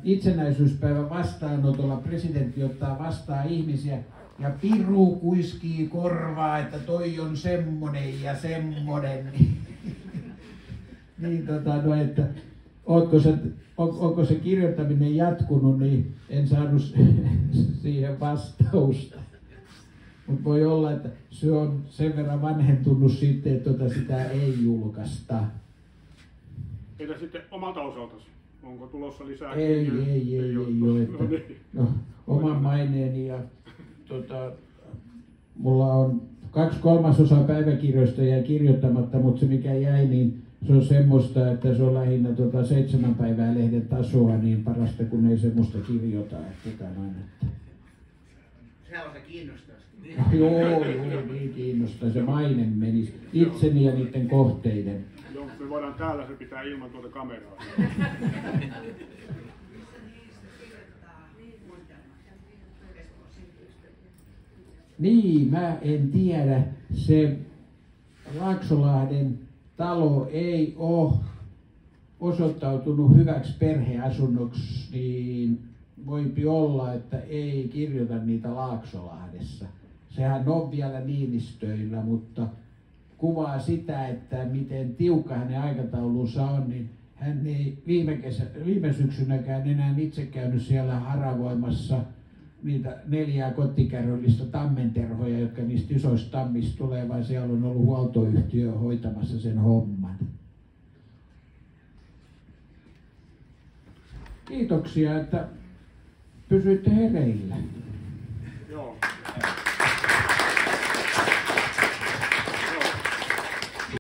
Speaker 2: itsenäisyyspäivän vastaanotolla presidentti ottaa vastaan ihmisiä ja piru kuiskii korvaa, että toi on semmonen ja semmonen. Niin että onko se kirjoittaminen jatkunut, niin en saanut siihen vastausta. Mutta voi olla, että se on sen verran vanhentunut sitten, että sitä ei julkaista.
Speaker 1: Entä sitten omalta osaltasi? Onko tulossa lisää?
Speaker 2: Ei ole. No, oman maineeni ja mulla on 2/3 päiväkirjoista jäi kirjoittamatta, mutta se mikä jäi, niin se on semmoista, että se on lähinnä 7 päivää lehden tasoa, niin parasta kun ei semmoista kirjoita.
Speaker 3: Sehän on se kiinnostaisi.
Speaker 2: Joo, niin kiinnostaa. Se maine menisi itseni ja niiden kohteiden.
Speaker 1: Joo, me voidaan täällä se pitää ilman tuota kameraa.
Speaker 2: Niin, mä en tiedä. Se Laaksolahden talo ei ole osoittautunut hyväksi perheasunnoksi, niin voipi olla, että ei kirjoita niitä Laaksolahdessa. Sehän on vielä Niinistöillä, mutta kuvaa sitä, että miten tiukka hänen aikataulunsa on, niin hän ei viime syksynäkään enää itse käynyt siellä haravoimassa niitä 4 kottikärryllistä tammenterhoja, jotka niistä isoista tammista tulee, vaan siellä on ollut huoltoyhtiö hoitamassa sen homman. Kiitoksia, että pysyitte hereillä.